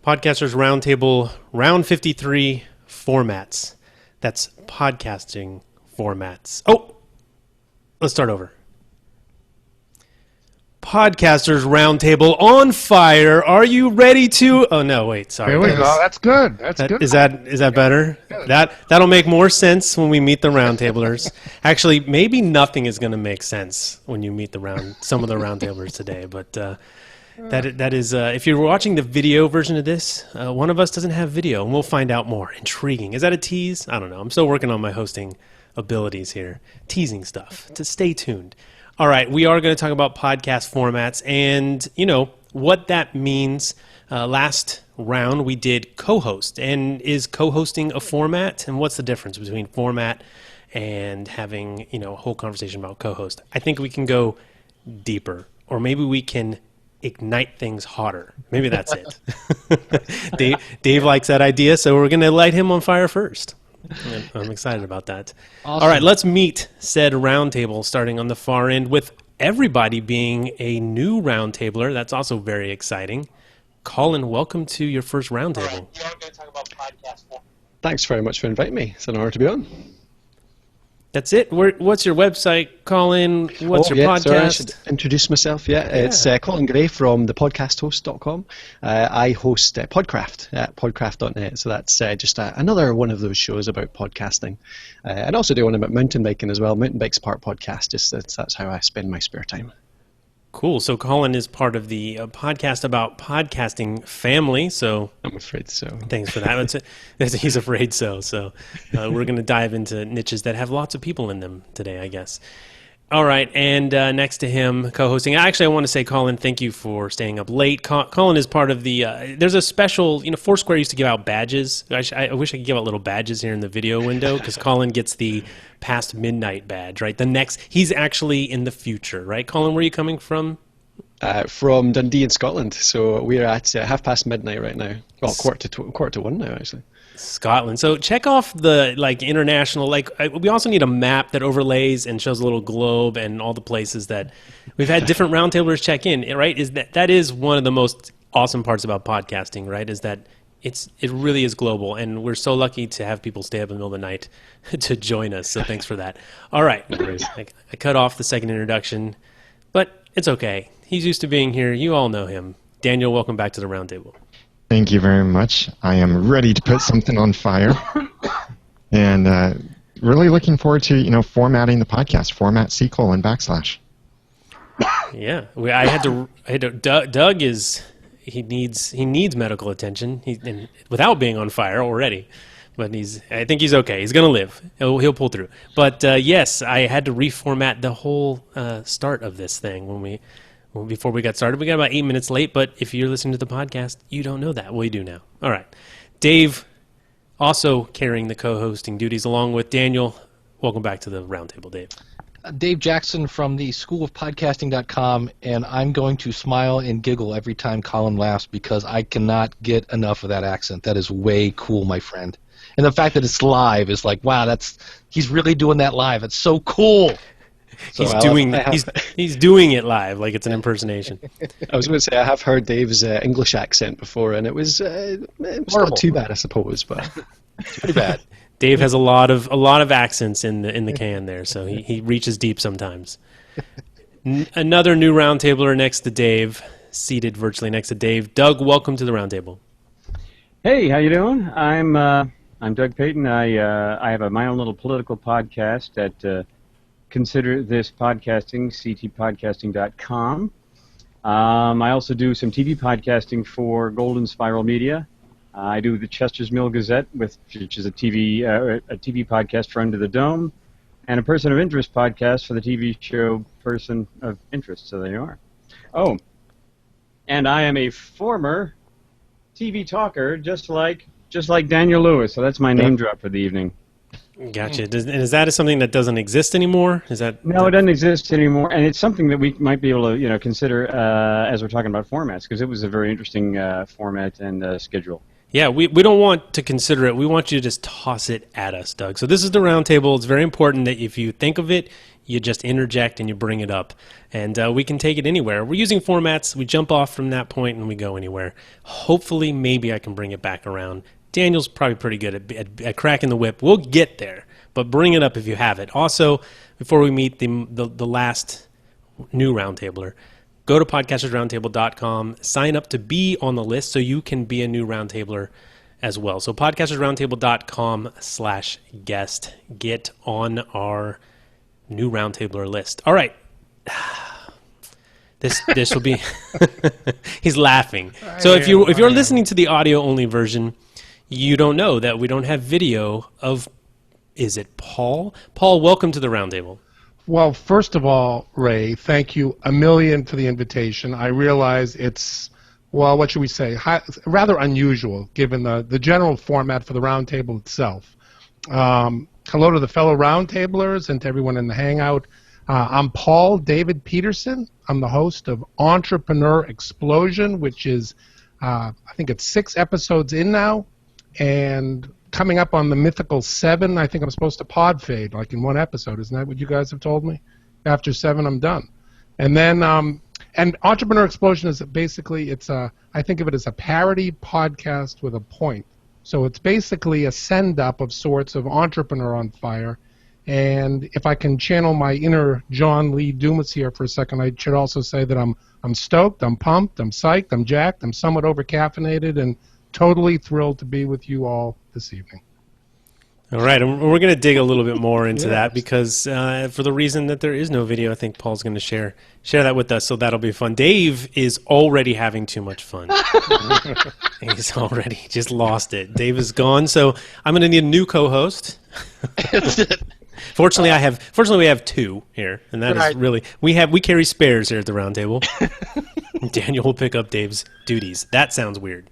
Podcasters Roundtable, round 53 formats. That's podcasting formats. Oh, let's start over. Podcasters Roundtable on fire. Are you ready to? Oh no, wait, sorry. Here we go. That's good. That's good. Is that better? That'll make more sense when we meet the roundtablers. Actually, maybe nothing is going to make sense when you meet some of the roundtablers today. But that is, if you're watching the video version of this, one of us doesn't have video, and we'll find out more. Intriguing. Is that a tease? I don't know. I'm still working on my hosting abilities here, teasing stuff. To stay tuned. All right, we are going to talk about podcast formats and, what that means. Last round, we did co-host. And is co-hosting a format? And what's the difference between format and having, a whole conversation about co-host? I think we can go deeper, or maybe we can ignite things hotter. Maybe that's it. Dave likes that idea, so we're going to light him on fire first. I'm excited about that. Awesome. All right, let's meet said roundtable, starting on the far end with everybody being a new roundtabler. That's also very exciting. Colin, welcome to your first roundtable. Right, we are going to talk about podcast. Thanks very much for inviting me. It's an honor to be on. That's it. What's your website, Colin? What's your podcast? Sorry, I should introduce myself. It's Colin Gray from thepodcasthost.com. I host Podcraft at podcraft.net. So that's just another one of those shows about podcasting. And also do one about mountain biking as well. Mountain Bikes Part Podcast. That's how I spend my spare time. Cool. So Colin is part of the podcast about podcasting family. So I'm afraid so. Thanks for that. He's afraid so. So we're going to dive into niches that have lots of people in them today, I guess. All right. And next to him, co-hosting. Actually, I want to say, Colin, thank you for staying up late. Colin is part of the, there's a special, Foursquare used to give out badges. I wish I could give out little badges here in the video window because Colin gets the past midnight badge, right? He's actually in the future, right? Colin, where are you coming from? From Dundee in Scotland. So we're at half past midnight right now. Well, quarter to one now, actually. Scotland. So check off the international. We also need a map that overlays and shows a little globe and all the places that we've had different roundtablers check in. Right? That is one of the most awesome parts about podcasting. Right? Is that it really is global, and we're so lucky to have people stay up in the middle of the night to join us. So thanks for that. All right. I cut off the second introduction, but it's okay. He's used to being here. You all know him. Daniel, welcome back to the roundtable. Thank you very much. I am ready to put something on fire, and really looking forward to formatting the podcast. Format C:/. Yeah, I had to. Doug he needs medical attention. Without being on fire already, but I think he's okay. He's gonna live. He'll pull through. But yes, I had to reformat the whole start of this thing before we got started. We got about 8 minutes late, but if you're listening to the podcast, you don't know that. Well, you do now. All right. Dave, also carrying the co-hosting duties along with Daniel. Welcome back to the roundtable, Dave. Dave Jackson from the schoolofpodcasting.com, and I'm going to smile and giggle every time Colin laughs because I cannot get enough of that accent. That is way cool, my friend. And the fact that it's live is like, wow, he's really doing that live. It's so cool. So he's doing it live like it's an impersonation. I was going to say I have heard Dave's English accent before, and it was not too bad, I suppose, but it's pretty bad. Dave has a lot of accents in the can there, so he reaches deep sometimes. Another new roundtabler next to Dave, seated virtually next to Dave. Doug, welcome to the roundtable. Hey, how you doing? I'm Doug Payton. I have my own little political podcast at Consider This Podcasting, ctpodcasting.com. I also do some TV podcasting for Golden Spiral Media. I do the Chester's Mill Gazette, which is a TV podcast for Under the Dome, and a Person of Interest podcast for the TV show Person of Interest. So there you are. Oh, and I am a former TV talker, just like Daniel Lewis. So that's my name drop for the evening. Gotcha. Is that something that doesn't exist anymore? No, it doesn't exist anymore, and it's something that we might be able to consider as we're talking about formats, because it was a very interesting format and schedule. Yeah, we don't want to consider it. We want you to just toss it at us, Doug. So this is the roundtable. It's very important that if you think of it, you just interject and you bring it up. And we can take it anywhere. We're using formats. We jump off from that point and we go anywhere. Hopefully, maybe I can bring it back around. Daniel's probably pretty good at cracking the whip. We'll get there, but bring it up if you have it. Also, before we meet the last new roundtabler, go to podcastersroundtable.com, sign up to be on the list so you can be a new roundtabler as well. So podcastersroundtable.com/guest. Get on our new roundtabler list. All right. This will be he's laughing. So if you're listening to the audio only version, you don't know that we don't have video of, is it Paul? Paul, welcome to the roundtable. Well, first of all, Ray, thank you a million for the invitation. I realize it's, well, what should we say, rather unusual given the general format for the roundtable itself. Hello to the fellow roundtablers and to everyone in the Hangout. I'm Paul David Peterson. I'm the host of Entrepreneur Explosion, which is, I think it's 6 episodes in now, and coming up on the mythical 7. I think I'm supposed to pod fade, like in 1 episode. Isn't that what you guys have told me? After 7, I'm done. And then, and Entrepreneur Explosion is basically, I think of it as a parody podcast with a point. So it's basically a send-up of sorts of Entrepreneur on Fire. And if I can channel my inner John Lee Dumas here for a second, I should also say that I'm stoked, I'm pumped, I'm psyched, I'm jacked, I'm somewhat over-caffeinated, and totally thrilled to be with you all this evening. All right, and we're going to dig a little bit more into that because for the reason that there is no video, I think Paul's going to share that with us, so that'll be fun. Dave is already having too much fun. He's already just lost it. Dave is gone, so I'm going to need a new co-host. Fortunately, we have 2 here, and that is really we carry spares here at the roundtable. Daniel will pick up Dave's duties. That sounds weird.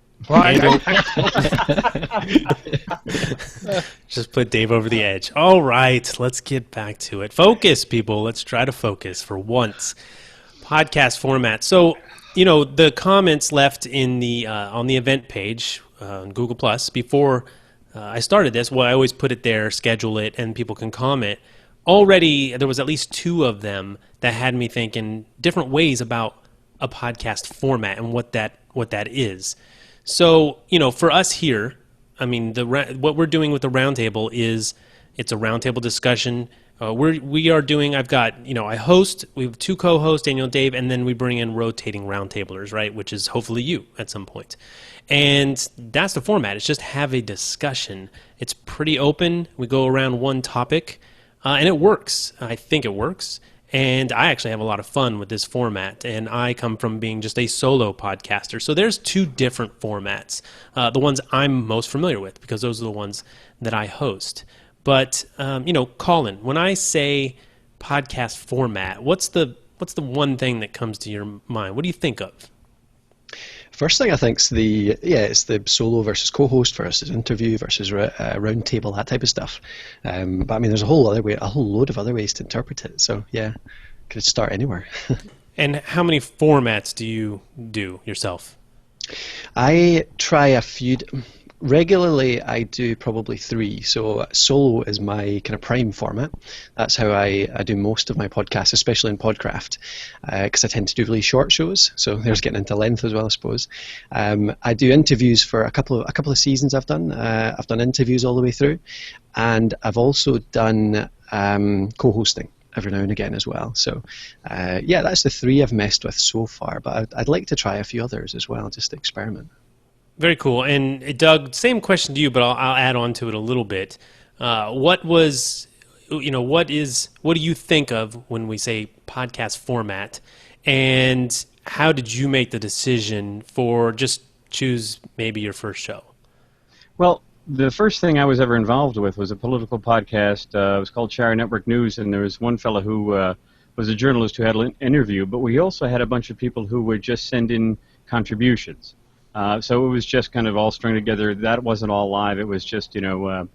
Just put Dave over the edge. All right, let's get back to it. Focus, people. Let's try to focus for once. Podcast format. So, the comments left in the on the event page on Google Plus before I started this. Well, I always put it there, schedule it, and people can comment. Already, there was at least 2 of them that had me thinking different ways about a podcast format and what that is. So, for us here, I mean, what we're doing with the roundtable is it's a roundtable discussion. I've got, I host, we have 2 co-hosts, Daniel and Dave, and then we bring in rotating roundtablers, right, which is hopefully you at some point. And that's the format. It's just have a discussion. It's pretty open. We go around one topic, and it works. I think it works. And I actually have a lot of fun with this format, and I come from being just a solo podcaster. So there's 2 different formats, the ones I'm most familiar with, because those are the ones that I host. But, Colin, when I say podcast format, what's the one thing that comes to your mind? What do you think of? First thing I think is it's the solo versus co-host versus interview versus roundtable, that type of stuff. But I mean, there's a whole load of other ways to interpret it. So yeah, could start anywhere. And how many formats do you do yourself? I try a few. Regularly, I do probably 3. So solo is my kind of prime format. That's how I do most of my podcasts, especially in Podcraft, because I tend to do really short shows. So there's getting into length as well, I suppose. I do interviews for a couple of seasons. I've done interviews all the way through, and I've also done co-hosting every now and again as well. So that's the 3 I've messed with so far. But I'd like to try a few others as well, just to experiment. Very cool. And Doug, same question to you, but I'll add on to it a little bit. What do you think of when we say podcast format, and how did you make the decision for just choose maybe your first show? Well, the first thing I was ever involved with was a political podcast. It was called Shire Network News, and there was one fellow who was a journalist who had an interview, but we also had a bunch of people who would just send in contributions. So it was just kind of all strung together. That wasn't all live. It was just, a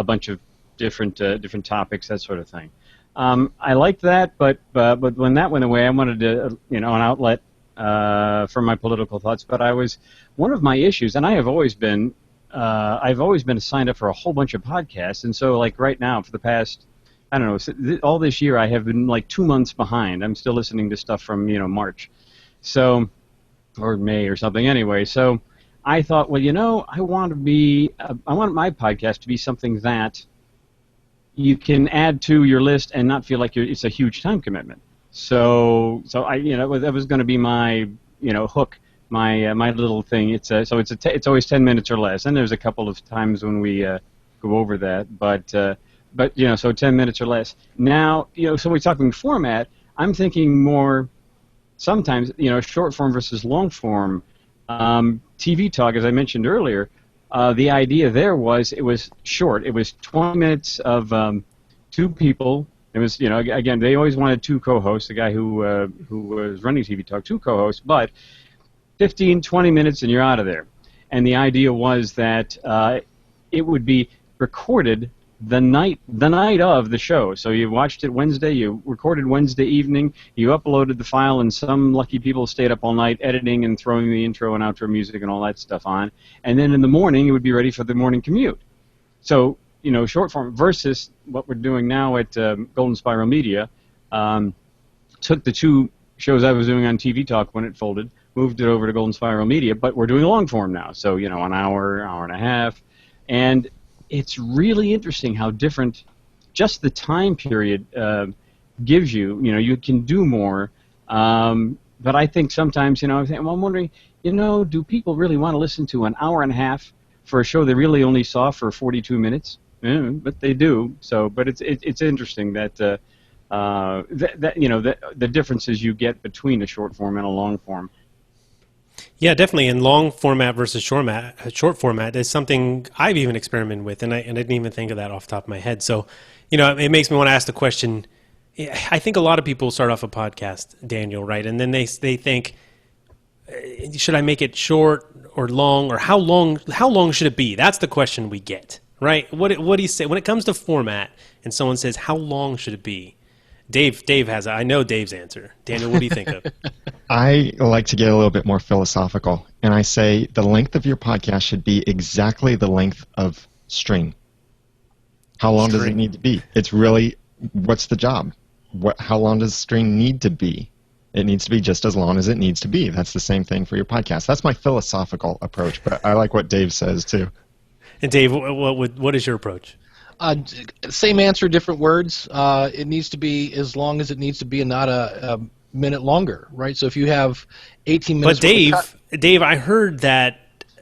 bunch of different topics, that sort of thing. I liked that, but when that went away, I wanted to, an outlet for my political thoughts. But one of my issues, and I've always been signed up for a whole bunch of podcasts, and so like right now for the past I don't know. All this year, I have been like 2 months behind. I'm still listening to stuff from March, so or May or something. Anyway, so I thought, well, I want my podcast to be something that you can add to your list and not feel like it's a huge time commitment. So that was going to be my hook, my little thing. It's always 10 minutes or less, and there's a couple of times when we go over that, but so 10 minutes or less. Now, so we're talking format. I'm thinking more sometimes, short form versus long form. TV talk, as I mentioned earlier, the idea there was it was short. It was 20 minutes of two people. It was, again, they always wanted two co-hosts, the guy who was running TV talk, two co-hosts, but 15, 20 minutes and you're out of there. And the idea was that it would be recorded the night of the show. So you watched it Wednesday, you recorded Wednesday evening, you uploaded the file, and some lucky people stayed up all night editing and throwing the intro and outro music and all that stuff on. And then in the morning, it would be ready for the morning commute. So, short form versus what we're doing now at Golden Spiral Media, took the two shows I was doing on TV Talk when it folded, moved it over to Golden Spiral Media, but we're doing long form now. So, an hour, hour and a half. And it's really interesting how different just the time period gives you. You can do more. But I think sometimes, I'm wondering, do people really want to listen to an hour and a half for a show they really only saw for 42 minutes? Yeah, but they do. So, but it's interesting that the differences you get between a short form and a long form. Yeah, definitely. And long format versus short format is something I've even experimented with, and I didn't even think of that off the top of my head. So, it makes me want to ask the question. I think a lot of people start off a podcast, Daniel, right? And then they think, should I make it short or long, or how long should it be? That's the question we get, right? What do you say when it comes to format? And someone says, how long should it be? Dave has. I know Dave's answer. Daniel, what do you think of? I like to get a little bit more philosophical, and I say the length of your podcast should be exactly the length of string. How long does it need to be? It's really, what's the job? How long does string need to be? It needs to be just as long as it needs to be. That's the same thing for your podcast. That's my philosophical approach, but I like what Dave says too. And Dave, what is your approach? Same answer, different words. It needs to be as long as it needs to be and not a minute longer, right? So if you have 18 minutes... But Dave, I heard that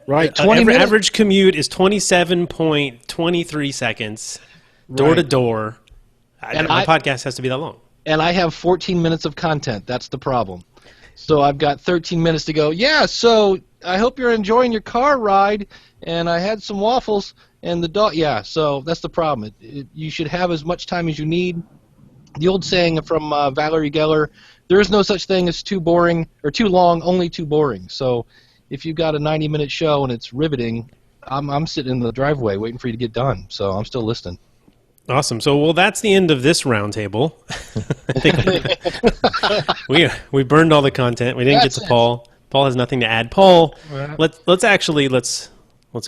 right, 20 minutes? Average commute is 27.23 seconds, door to door. And my podcast has to be that long. And I have 14 minutes of content. That's the problem. So I've got 13 minutes to go. Yeah, so I hope you're enjoying your car ride, and I had some waffles, and the dog... Yeah, so that's the problem. You should have as much time as you need. The old saying from Valerie Geller, there is no such thing as too boring, or too long, only too boring. So if you've got a 90-minute show and it's riveting, I'm sitting in the driveway waiting for you to get done. So I'm still listening. Awesome. So, well, that's the end of this roundtable. we burned all the content. We didn't get to Paul. Paul has nothing to add. Paul, let's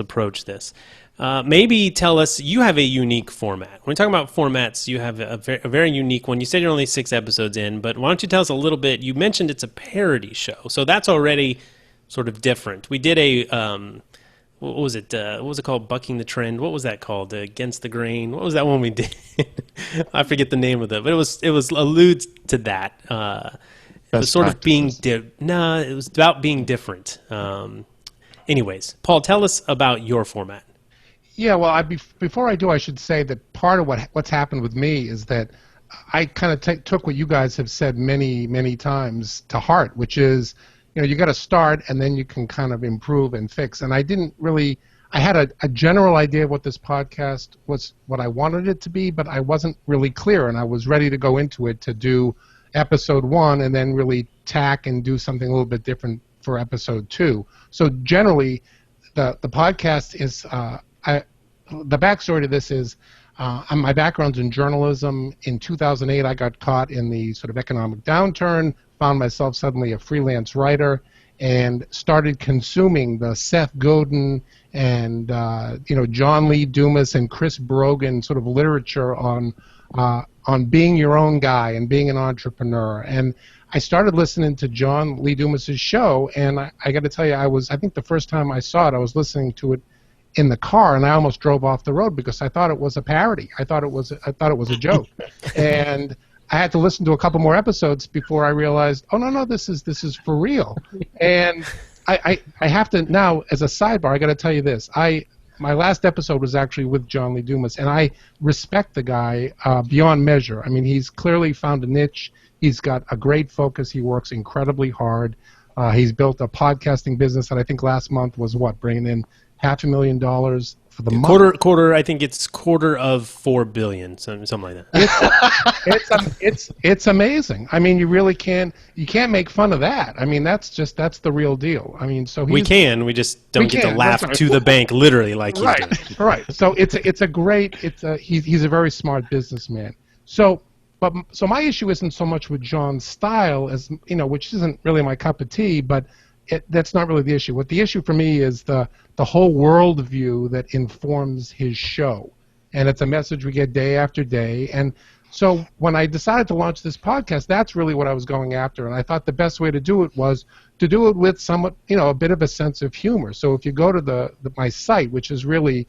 approach this. Maybe tell us, you have a unique format. When we talk about formats, you have a very unique one. You said you're only 6 episodes in, but why don't you tell us a little bit? You mentioned it's a parody show, so that's already sort of different. We did a what was it called? Bucking the Trend. What was that called? Against the Grain. What was that one we did? I forget the name of it, but it was alludes to that. It was sort of being it was about being different. Anyways, Paul, tell us about your format. Yeah, well, before I do, I should say that part of what's happened with me is that I kind of took what you guys have said many, many times to heart, which is, you got to start and then you can kind of improve and fix. And I didn't really, I had a general idea of what this podcast was, what I wanted it to be, but I wasn't really clear, and I was ready to go into it to do episode 1 and then really tack and do something a little bit different for episode 2. So generally, the podcast is, the backstory to this is, my background's in journalism. In 2008, I got caught in the sort of economic downturn, found myself suddenly a freelance writer, and started consuming the Seth Godin and John Lee Dumas and Chris Brogan sort of literature on on being your own guy and being an entrepreneur. And I started listening to John Lee Dumas's show, and I got to tell you, I think the first time I saw it, I was listening to it in the car, and I almost drove off the road because I thought it was a parody. I thought it was a joke, and I had to listen to a couple more episodes before I realized, oh no, this is for real. And I have to now, as a sidebar, I got to tell you this. My last episode was actually with John Lee Dumas, and I respect the guy beyond measure. I mean, he's clearly found a niche. He's got a great focus. He works incredibly hard. He's built a podcasting business that I think last month was bringing in $500,000 for the month. Quarter. I think it's quarter of $4 billion, something like that. It's amazing. I mean, you can't make fun of that. I mean, that's the real deal. I mean, so we just don't get to laugh to the bank, literally, like he's doing. Right. So he's a very smart businessman. So my issue isn't so much with John's style as which isn't really my cup of tea, but that's not really the issue. What the issue for me is the whole worldview that informs his show, and it's a message we get day after day. And so when I decided to launch this podcast, that's really what I was going after, and I thought the best way to do it was to do it with somewhat, a bit of a sense of humor. So if you go to my site, which is really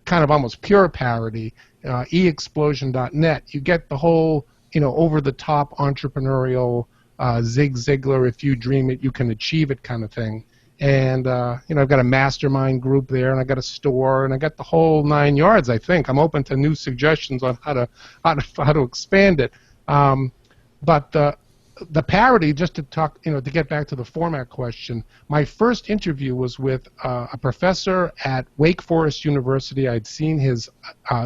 kind of almost pure parody, eexplosion.net, you get the whole, over-the-top entrepreneurial Zig Ziglar, if you dream it, you can achieve it kind of thing. And, I've got a mastermind group there, and I got a store, and I got the whole 9 yards, I think. I'm open to new suggestions on how to expand it. But the parody, just to talk, to get back to the format question, my first interview was with a professor at Wake Forest University. I'd seen his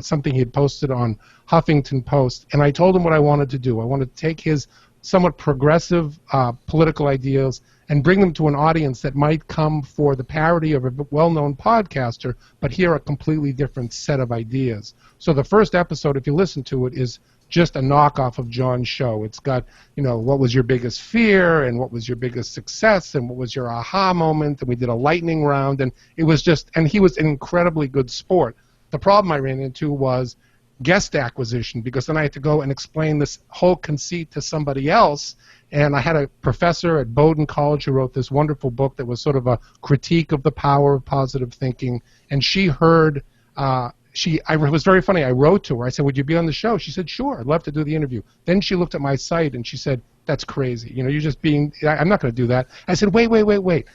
something he had posted on Huffington Post, and I told him what I wanted to do. I wanted to take his somewhat progressive political ideas and bring them to an audience that might come for the parody of a well-known podcaster, but hear a completely different set of ideas. So the first episode, if you listen to it, is just a knockoff of John's show. It's got, what was your biggest fear, and what was your biggest success, and what was your aha moment, and we did a lightning round, and it was just, and he was an incredibly good sport. The problem I ran into was guest acquisition, because then I had to go and explain this whole conceit to somebody else. And I had a professor at Bowdoin College who wrote this wonderful book that was sort of a critique of the power of positive thinking. And she heard, it was very funny. I wrote to her. I said, would you be on the show? She said, sure, I'd love to do the interview. Then she looked at my site and she said, that's crazy. You're just I'm not going to do that. I said, wait.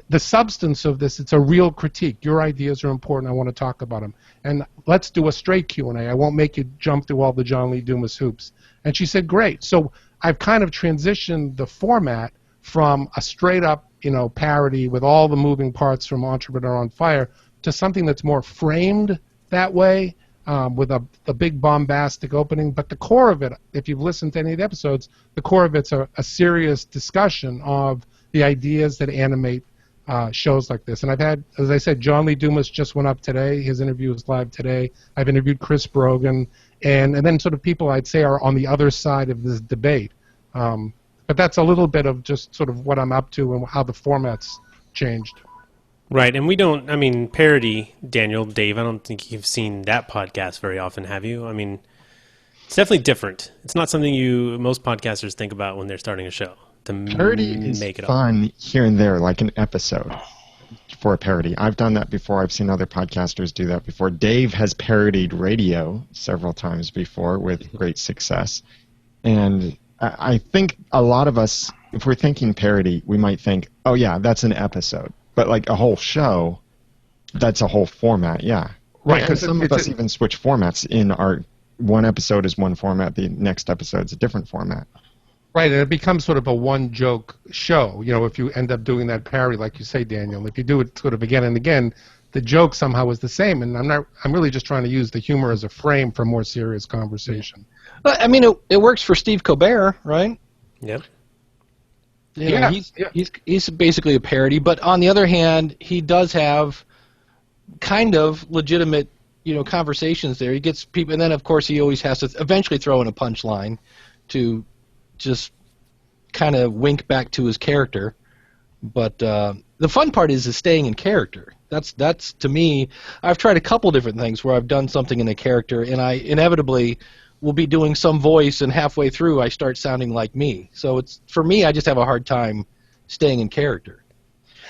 The substance of this, it's a real critique. Your ideas are important. I want to talk about them. And let's do a straight Q&A. I won't make you jump through all the John Lee Dumas hoops. And she said, great. So I've kind of transitioned the format from a straight-up, parody with all the moving parts from Entrepreneur on Fire to something that's more framed that way, with a big bombastic opening. But the core of it, if you've listened to any of the episodes, the core of it's a serious discussion of the ideas that animate shows like this. And I've had, as I said, John Lee Dumas just went up today. His interview was live today. I've interviewed Chris Brogan, and then sort of people I'd say are on the other side of this debate. But that's a little bit of just sort of what I'm up to and how the format's changed. Right, and Parody, Dave, I don't think you've seen that podcast very often, have you? I mean, it's definitely different. It's not something most podcasters think about when they're starting a show. Parody is fun here and there, like an episode for a parody. I've done that before. I've seen other podcasters do that before. Dave has parodied radio several times before with great success. And I think a lot of us, if we're thinking parody, we might think, oh yeah, that's an episode. But like a whole show, that's a whole format, yeah. Right, because some of us even switch formats in our one episode is one format, the next episode is a different format. Right, and it becomes sort of a one-joke show, if you end up doing that parody, like you say, Daniel. If you do it sort of again and again, the joke somehow is the same, and I'm really just trying to use the humor as a frame for more serious conversation. Well, it works for Steve Colbert, right? Yep. He's basically a parody, but on the other hand, he does have kind of legitimate, conversations there. He gets people, and then of course he always has to eventually throw in a punchline to just kind of wink back to his character. But the fun part is staying in character. That's to me, I've tried a couple different things where I've done something in a character, and I inevitably will be doing some voice, and halfway through I start sounding like me. So it's, for me, I just have a hard time staying in character.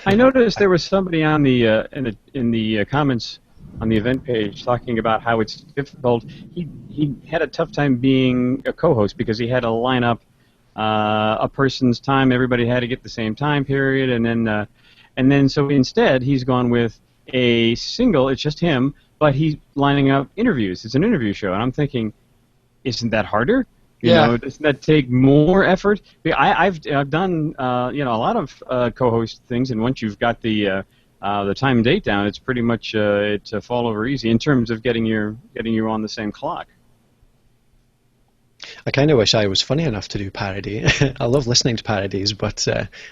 I noticed there was somebody on the in the comments on the event page talking about how it's difficult. He had a tough time being a co-host because he had to line up a person's time. Everybody had to get the same time period, and then so instead he's gone with a single. It's just him, but he's lining up interviews. It's an interview show, and I'm thinking, isn't that harder? You know, doesn't that take more effort? I've done a lot of co-host things, and once you've got the time and date down, it's pretty much it's a fall over easy in terms of getting you on the same clock. I kind of wish I was funny enough to do parody. I love listening to parodies, but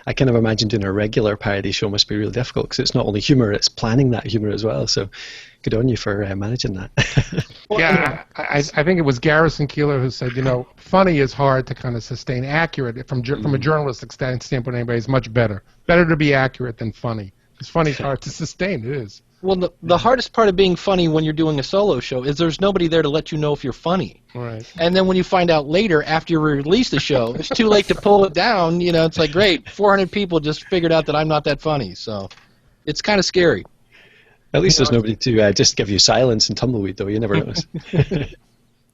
I kind of imagine doing a regular parody show must be really difficult because it's not only humor, it's planning that humor as well. So good on you for managing that. Yeah, I think it was Garrison Keillor who said, funny is hard to kind of sustain. Accurate, from a journalistic standpoint anyway, is much better. Better to be accurate than funny. Because funny is hard to sustain, it is. Well, the hardest part of being funny when you're doing a solo show is there's nobody there to let you know if you're funny. Right. And then when you find out later, after you release the show, it's too late to pull it down. It's like, great, 400 people just figured out that I'm not that funny. So it's kind of scary. At least there's nobody to just give you silence and tumbleweed, though. You never notice.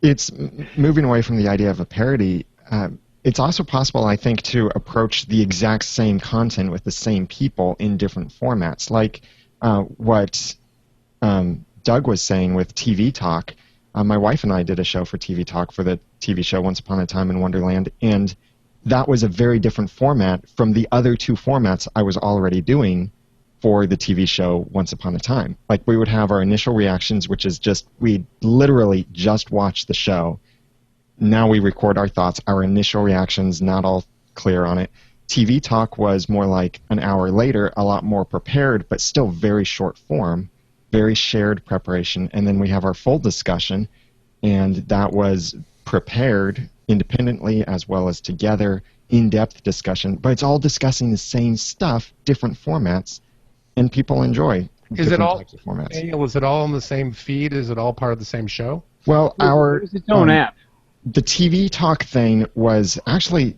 It's moving away from the idea of a parody. It's also possible, I think, to approach the exact same content with the same people in different formats. Like what Doug was saying with TV Talk. My wife and I did a show for TV Talk for the TV show Once Upon a Time in Wonderland, and that was a very different format from the other two formats I was already doing for the TV show Once Upon a Time. Like, we would have our initial reactions, which is just, we literally just watched the show. Now we record our thoughts, our initial reactions, not all clear on it. TV Talk was more like an hour later, a lot more prepared, but still very short form, very shared preparation. And then we have our full discussion, and that was prepared independently as well as together, in-depth discussion. But it's all discussing the same stuff, different formats, and people enjoy different types of formats. Daniel, is it all on the same feed? Is it all part of the same show? Well, It's its own app. The TV Talk thing was actually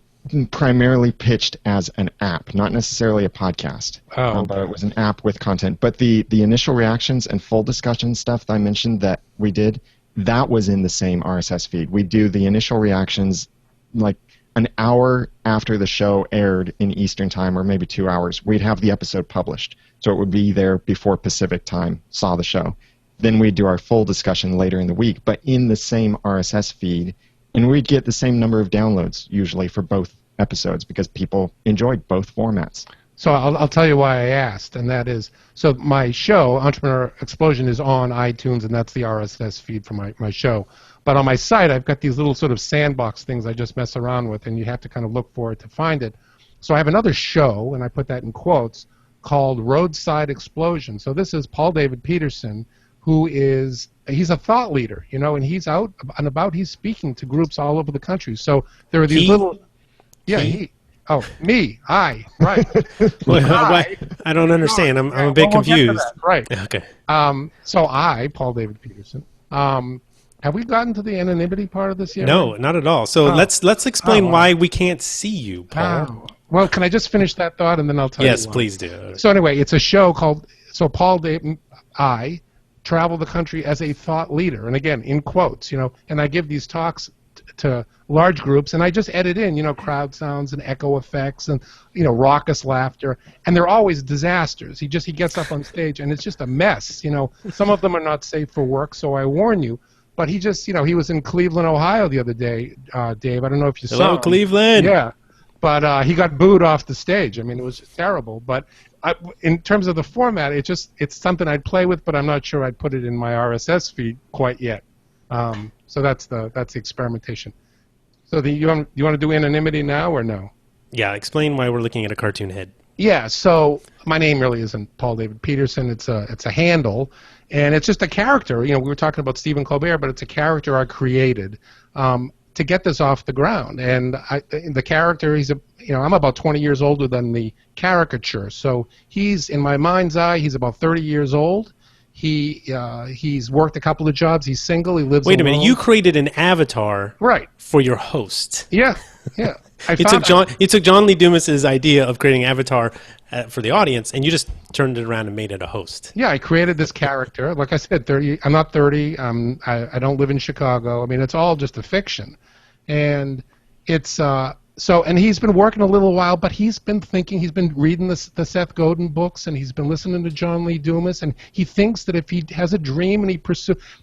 primarily pitched as an app, not necessarily a podcast. But it was an app with content. But the initial reactions and full discussion stuff that I mentioned that we did, that was in the same RSS feed. We do the initial reactions like an hour after the show aired in Eastern Time, or maybe 2 hours. We'd have the episode published. So it would be there before Pacific Time saw the show. Then we'd do our full discussion later in the week, but in the same RSS feed. And we'd get the same number of downloads, usually, for both episodes, because people enjoyed both formats. So I'll tell you why I asked, and that is, so my show, Entrepreneur Explosion, is on iTunes, and that's the RSS feed for my show. But on my site, I've got these little sort of sandbox things I just mess around with, and you have to kind of look for it to find it. So I have another show, and I put that in quotes, called Roadside Explosion. So this is Paul David Peterson, he's a thought leader, and he's out and about. He's speaking to groups all over the country. So there are these little... Yeah, he. Oh, me. I. Right. I don't understand. I'm a bit confused. Right. Okay. So Paul David Peterson. Have we gotten to the anonymity part of this yet? No, not at all. So let's explain why we can't see you, Paul. Well, can I just finish that thought and then I'll tell you? Yes, please do. So anyway, it's a show called Paul David I travel the country as a thought leader, and again in quotes, and I give these talks to large groups, and I just edit in, crowd sounds and echo effects and, raucous laughter, and they're always disasters. He gets up on stage, and it's just a mess. Some of them are not safe for work, so I warn you. But he just, he was in Cleveland, Ohio the other day, Dave. I don't know if you saw him. Hello, Cleveland. Yeah, but he got booed off the stage. I mean, it was just terrible. But in terms of the format, it's something I'd play with, but I'm not sure I'd put it in my RSS feed quite yet. So that's the experimentation. So you want to do anonymity now or no? Yeah, explain why we're looking at a cartoon head. Yeah, so my name really isn't Paul David Peterson. It's a handle, and it's just a character. We were talking about Stephen Colbert, but it's a character I created to get this off the ground. And the character, I'm about 20 years older than the caricature. So he's, in my mind's eye, he's about 30 years old. He's worked a couple of jobs. He's single. He lives Wait a alone. minute, you created an avatar Right. for your host. Yeah. You took John Lee Dumas's idea of creating an avatar for the audience, and you just turned it around and made it a host. Yeah, I created this character. Like I said, 30. I'm not 30. I don't live in Chicago. I mean, it's all just a fiction, and it's and he's been working a little while, but he's been thinking. He's been reading the Seth Godin books, and he's been listening to John Lee Dumas, and he thinks that if he has a dream and he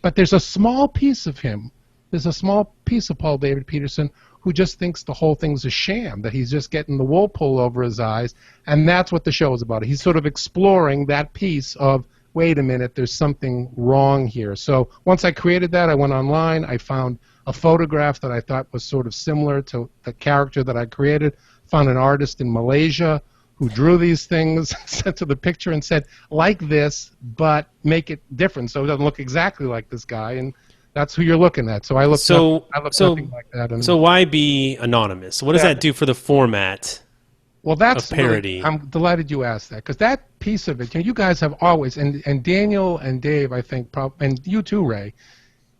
but there's a small piece of him. There's a small piece of Paul David Peterson who just thinks the whole thing's a sham, that he's just getting the wool pulled over his eyes, and that's what the show is about. He's sort of exploring that piece of, wait a minute, there's something wrong here. So once I created that, I went online, I found a photograph that I thought was sort of similar to the character that I created, found an artist in Malaysia who drew these things, sent to the picture and said, like this, but make it different so it doesn't look exactly like this guy, and that's who you're looking at. So I looked nothing like that. So why be anonymous? What does that do for the format? Well, that's of Parody. Really, I'm delighted you asked that, because that piece of it, you guys have always, and Daniel and Dave, I think, and you too, Ray,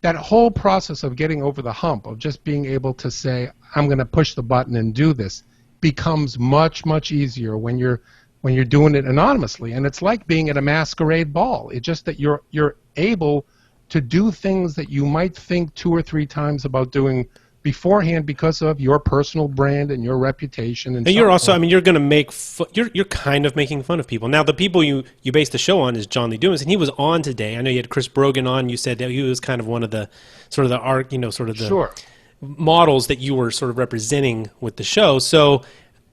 that whole process of getting over the hump of just being able to say, I'm going to push the button and do this, becomes much, much easier when you're doing it anonymously. And it's like being at a masquerade ball. It's just that you're able to do things that you might think 2 or 3 times about doing beforehand because of your personal brand and your reputation. And you're also, I mean, you're going to make you're kind of making fun of people. Now, the people you base the show on is John Lee Dumas, and he was on today. I know you had Chris Brogan on. You said that he was kind of one of the sort of the art, sort of the models that you were sort of representing with the show. So,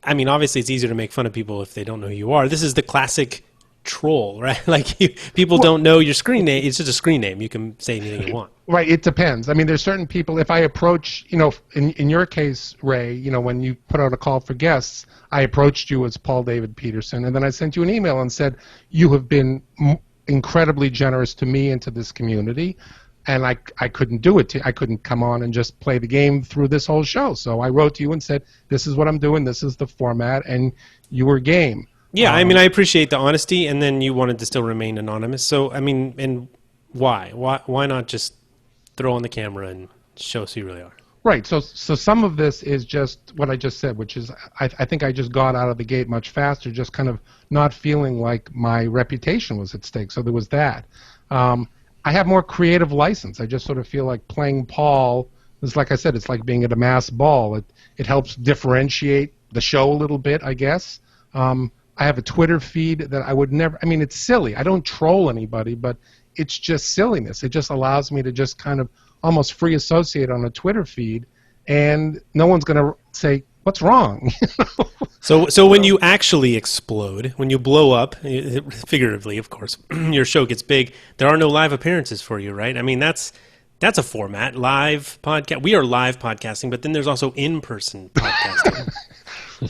I mean, obviously, it's easier to make fun of people if they don't know who you are. This is the classic troll, right? Like people don't know your screen name. It's just a screen name. You can say anything you want. Right. It depends. I mean, there's certain people. If I approach, in your case, Ray, when you put out a call for guests, I approached you as Paul David Peterson, and then I sent you an email and said, you have been incredibly generous to me and to this community, and I couldn't do it. I couldn't come on and just play the game through this whole show. So I wrote to you and said, this is what I'm doing. This is the format, and you were game. Yeah, I mean, I appreciate the honesty, and then you wanted to still remain anonymous. So, I mean, and why? Why not just throw on the camera and show us who you really are? Right. So some of this is just what I just said, which is I think I just got out of the gate much faster, just kind of not feeling like my reputation was at stake. So there was that. I have more creative license. I just sort of feel like playing Paul is, like I said, it's like being at a mass ball. It helps differentiate the show a little bit, I guess. I have a Twitter feed that I would never, I mean, it's silly. I don't troll anybody, but it's just silliness. It just allows me to just kind of almost free associate on a Twitter feed, and no one's going to say, what's wrong? So when you actually explode, when you blow up, figuratively, of course, your show gets big, there are no live appearances for you, right? I mean, that's a format, live podcast. We are live podcasting, but then there's also in-person podcasting.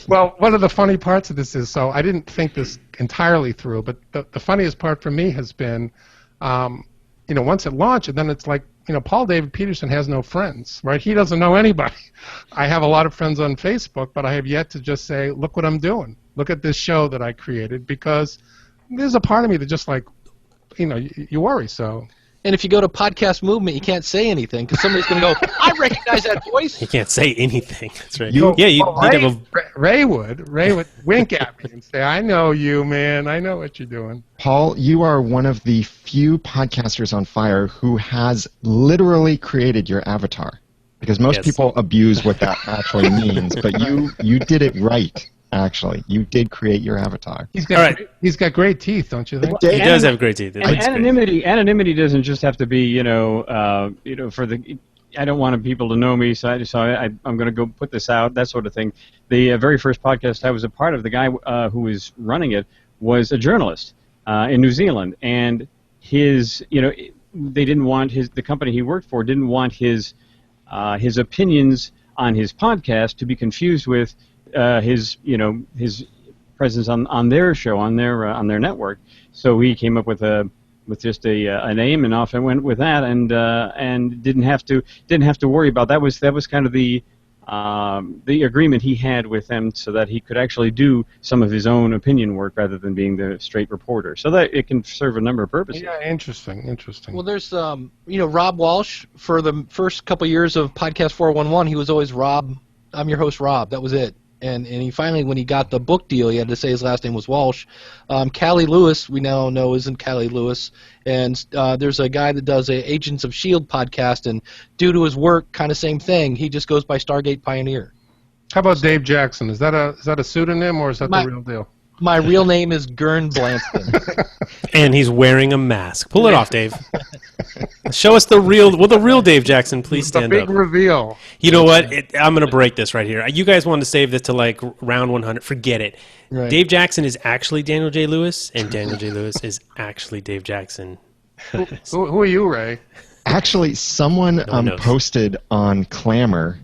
Well, one of the funny parts of this is, so I didn't think this entirely through, but the funniest part for me has been, once it launched, and then it's like, Paul David Peterson has no friends, right? He doesn't know anybody. I have a lot of friends on Facebook, but I have yet to just say, look what I'm doing. Look at this show that I created, because there's a part of me that just like, you worry, so... And if you go to Podcast Movement, you can't say anything because somebody's going to go, I recognize that voice. You can't say anything. That's right. Ray would wink at me and say, I know you, man. I know what you're doing. Paul, you are one of the few podcasters on Fire who has literally created your avatar. Because most people abuse what that actually means, but you did it right. Actually, you did create your avatar. He's got great teeth, don't you think? He does have great teeth. And anonymity doesn't just have to be, for the. I don't want people to know me, so I'm going to go put this out, that sort of thing. The very first podcast I was a part of, the guy who was running it was a journalist in New Zealand, and his, they didn't want the company he worked for didn't want his opinions on his podcast to be confused with his presence on their show, on their network. So he came up with just a name, and off I went with that, and didn't have to worry about that. Was kind of the the agreement he had with them so that he could actually do some of his own opinion work rather than being the straight reporter. So that it can serve a number of purposes. Yeah, interesting. Well, there's, Rob Walsh, for the first couple years of Podcast 411, he was always Rob, I'm your host, Rob. That was it. And he finally, when he got the book deal, he had to say his last name was Walsh. Callie Lewis, we now know isn't Callie Lewis. And there's a guy that does a Agents of S.H.I.E.L.D. podcast, and due to his work, kind of same thing. He just goes by Stargate Pioneer. How about Dave Jackson? Is that a pseudonym, or is that the real deal? My real name is Gern Blanston. And he's wearing a mask. Pull it off, Dave. Show us the real. Will the real Dave Jackson please stand the big up? reveal. You know what? I'm going to break this right here. You guys wanted to save this to like round 100. Forget it. Right. Dave Jackson is actually Daniel J. Lewis, and Daniel J. Lewis is actually Dave Jackson. Who are you, Ray? Actually, someone knows. posted on Clamor,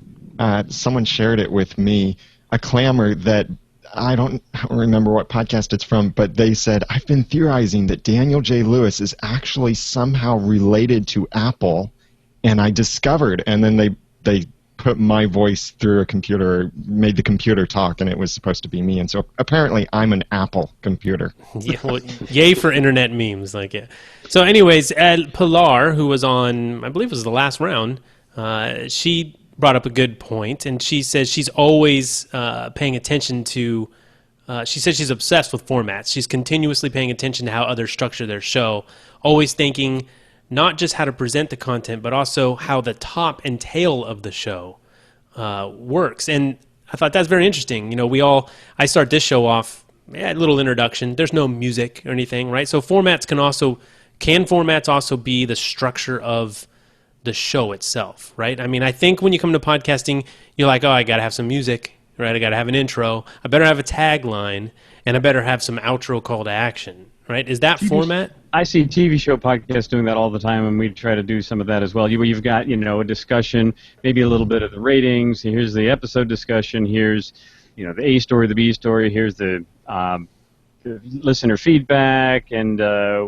someone shared it with me, a Clamor that I don't remember what podcast it's from, but they said, I've been theorizing that Daniel J. Lewis is actually somehow related to Apple, and I discovered, and then they put my voice through a computer, made the computer talk, and it was supposed to be me, and so apparently I'm an Apple computer. Yeah, well, yay for internet memes. Like, yeah. So anyways, Pilar, who was on, I believe it was the last round, she brought up a good point, and she says she's always paying attention to, she says she's obsessed with formats. She's continuously paying attention to how others structure their show, always thinking not just how to present the content, but also how the top and tail of the show works. And I thought that's very interesting. You know, I start this show off, a little introduction. There's no music or anything, right? So formats can formats also be the structure of the show itself, right? I mean, I think when you come to podcasting, you're like, oh, I got to have some music, right? I got to have an intro. I better have a tagline, and I better have some outro call to action, right? Is that format? I see TV show podcasts doing that all the time, and we try to do some of that as well. You've got, a discussion, maybe a little bit of the ratings. Here's the episode discussion. Here's, the A story, the B story. Here's the listener feedback, and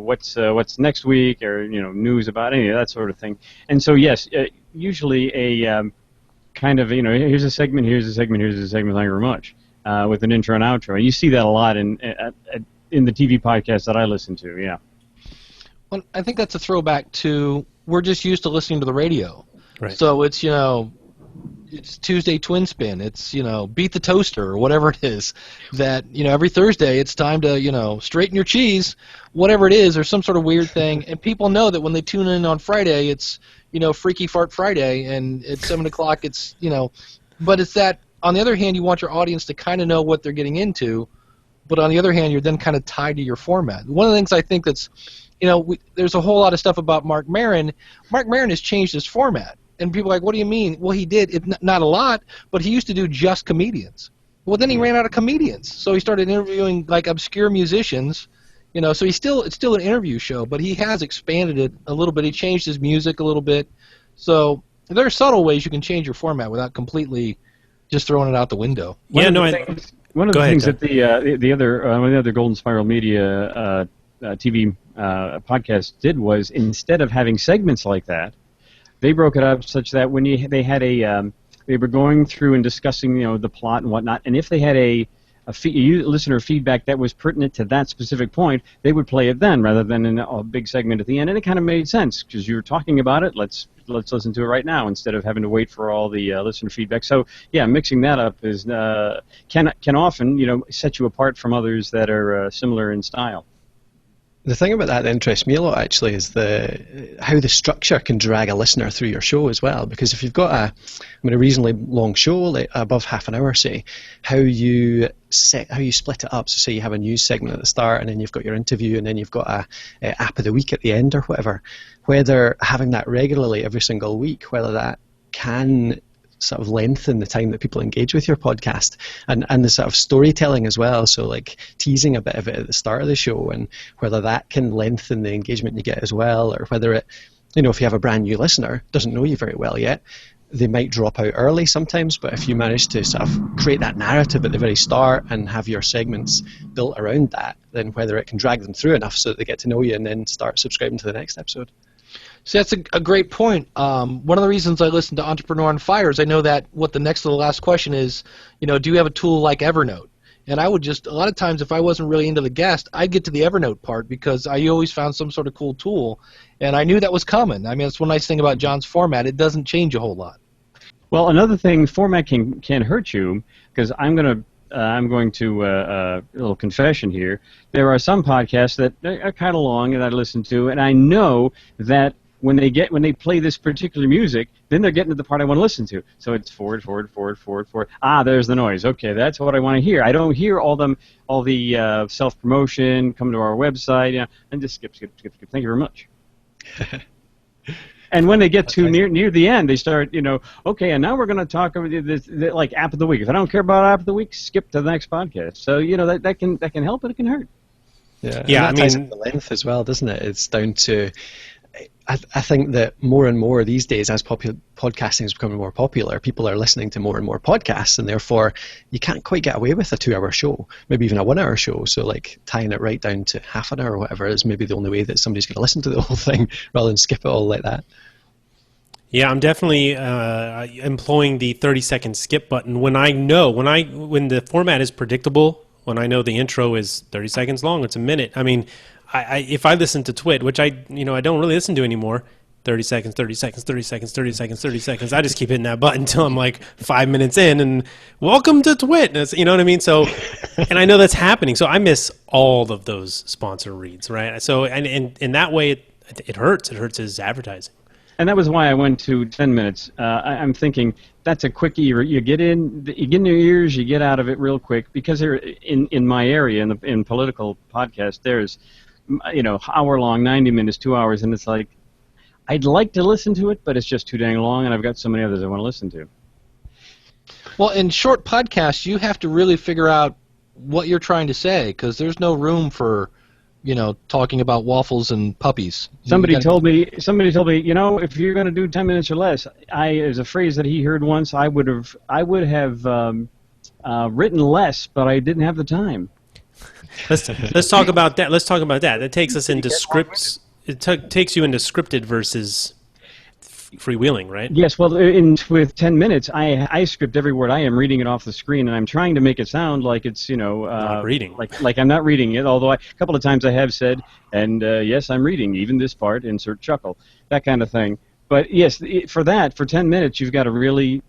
what's next week, or news about any of that sort of thing. And so yes, usually a kind of here's a segment, here's a segment, here's a segment, thank you very much, with an intro and outro. And you see that a lot in the TV podcasts that I listen to. Yeah. Well, I think that's a throwback to, we're just used to listening to the radio. Right. So it's it's Tuesday Twin Spin, it's Beat the Toaster, or whatever it is, that every Thursday it's time to straighten your cheese, whatever it is, or some sort of weird thing, and people know that when they tune in on Friday, it's Freaky Fart Friday, and at 7 o'clock it's but it's that, on the other hand, you want your audience to kind of know what they're getting into, but on the other hand, you're then kind of tied to your format. One of the things I think that's there's a whole lot of stuff about Mark Maron. Mark Maron has changed his format. And people are like, what do you mean? Well, he did. Not a lot, but he used to do just comedians. Well, then he ran out of comedians. So he started interviewing, like, obscure musicians. So it's still an interview show, but he has expanded it a little bit. He changed his music a little bit. So there are subtle ways you can change your format without completely just throwing it out the window. One of the things that the other Golden Spiral Media TV podcast did was, instead of having segments like that, they broke it up such that when they were going through and discussing the plot and whatnot, and if they had a listener feedback that was pertinent to that specific point, they would play it then rather than in a big segment at the end, and it kind of made sense because you were talking about it. Let's listen to it right now instead of having to wait for all the listener feedback. So yeah, mixing that up is can often set you apart from others that are similar in style. The thing about that interests me a lot, actually, is how the structure can drag a listener through your show as well. Because if you've got a reasonably long show, like above half an hour, say, how you split it up. So say you have a news segment at the start, and then you've got your interview, and then you've got a app of the week at the end or whatever. Whether having that regularly every single week, whether that can sort of lengthen the time that people engage with your podcast, and the sort of storytelling as well, so like teasing a bit of it at the start of the show, and whether that can lengthen the engagement you get as well, or whether it, if you have a brand new listener, doesn't know you very well yet, they might drop out early sometimes, but if you manage to sort of create that narrative at the very start and have your segments built around that, then whether it can drag them through enough so that they get to know you and then start subscribing to the next episode. See, that's a great point. One of the reasons I listen to Entrepreneur on Fire is I know that what the next to the last question is, do you have a tool like Evernote? And I would just, a lot of times if I wasn't really into the guest, I'd get to the Evernote part because I always found some sort of cool tool, and I knew that was coming. I mean, that's one nice thing about John's format. It doesn't change a whole lot. Well, another thing, format can hurt you, because I'm going to a little confession here. There are some podcasts that are kind of long that I listen to, and I know that when they play this particular music, then they're getting to the part I want to listen to. So it's forward. Ah, there's the noise. Okay, that's what I want to hear. I don't hear all the self-promotion, come to our website, and just skip. Thank you very much. And when they get to near the end, they start, okay, and now we're going to talk about this, like App of the Week. If I don't care about App of the Week, skip to the next podcast. So that can help, but it can hurt. Yeah, and that ties into the length as well, doesn't it? It's down to, I think that more and more these days, as podcasting is becoming more popular, people are listening to more and more podcasts, and therefore you can't quite get away with a 2-hour show, maybe even a 1-hour show. So like tying it right down to half an hour or whatever is maybe the only way that somebody's going to listen to the whole thing rather than skip it all like that. Yeah, I'm definitely employing the 30-second skip button when the format is predictable. When I know the intro is 30 seconds long, it's a minute. I mean, if I listen to Twit, which I don't really listen to anymore, 30 seconds, 30 seconds, 30 seconds, 30 seconds, 30 seconds. I just keep hitting that button until I'm like 5 minutes in, and welcome to Twit. And you know what I mean? So, and I know that's happening. So I miss all of those sponsor reads, right? So, and in that way, it hurts. It hurts his advertising. And that was why I went to 10 minutes. I'm thinking that's a quickie. You get in your ears, you get out of it real quick. Because there, in my area, in political podcast, there's hour long, 90 minutes, 2 hours, and it's like I'd like to listen to it, but it's just too dang long, and I've got so many others I want to listen to. Well, in short podcasts, you have to really figure out what you're trying to say, because there's no room for talking about waffles and puppies. Somebody told me, if you're going to do 10 minutes or less, there's a phrase that he heard once. I would have written less, but I didn't have the time. Let's talk about that. That takes us into scripts. It takes you into scripted versus freewheeling, right? Yes. Well, with 10 minutes, I script every word. I am reading it off the screen, and I'm trying to make it sound like it's not reading. Like I'm not reading it. Although a couple of times I have said, and yes, I'm reading even this part. Insert chuckle, that kind of thing. But yes, for 10 minutes, you've got to really,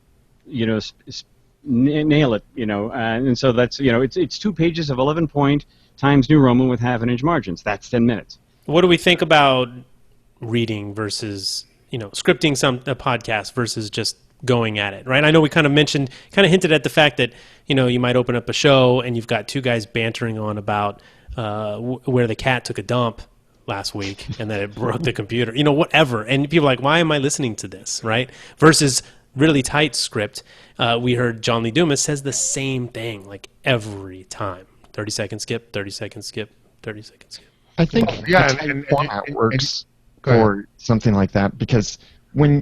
nail it. And so that's it's 2 pages of 11 point Times New Roman with half-inch margins. That's 10 minutes. What do we think about reading versus scripting a podcast versus just going at it, right? I know we kind of hinted at the fact that, you might open up a show and you've got 2 guys bantering on about where the cat took a dump last week and then it broke the computer, whatever. And people are like, why am I listening to this, right? Versus really tight script. We heard John Lee Dumas says the same thing, like every time. 30 second skip, 30 second skip, 30 second skip. I think format works for something like that, because when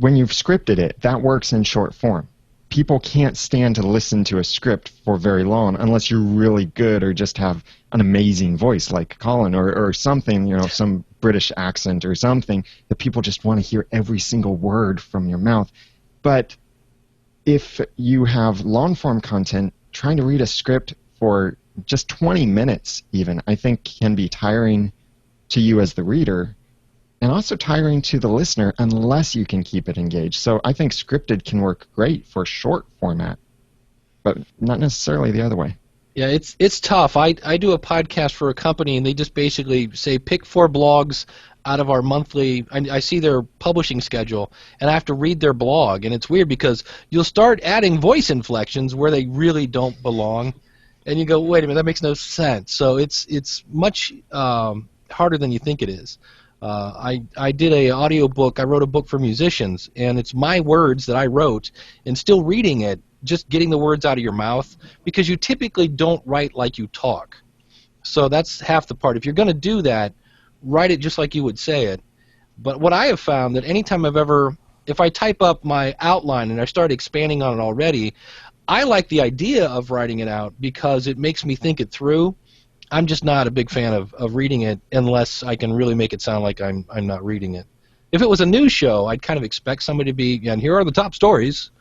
you've scripted it, that works in short form. People can't stand to listen to a script for very long unless you're really good or just have an amazing voice like Colin or something, some British accent or something that people just want to hear every single word from your mouth. But if you have long-form content, trying to read a script for just 20 minutes even, I think can be tiring to you as the reader, and also tiring to the listener unless you can keep it engaged. So I think scripted can work great for short format, but not necessarily the other way. Yeah, it's tough. I do a podcast for a company, and they just basically say pick 4 blogs out of our monthly. I see their publishing schedule, and I have to read their blog, and it's weird because you'll start adding voice inflections where they really don't belong, and you go, wait a minute, that makes no sense. So it's much harder than you think it is. I did a audio book. I wrote a book for musicians, and it's my words that I wrote, and still reading it, just getting the words out of your mouth, because you typically don't write like you talk. So that's half the part. If you're going to do that, write it just like you would say it. But what I have found that anytime if I type up my outline and I start expanding on it already, I like the idea of writing it out because it makes me think it through. I'm just not a big fan of reading it unless I can really make it sound like I'm not reading it. if it was a news show, I'd kind of expect somebody to be, and here are the top stories,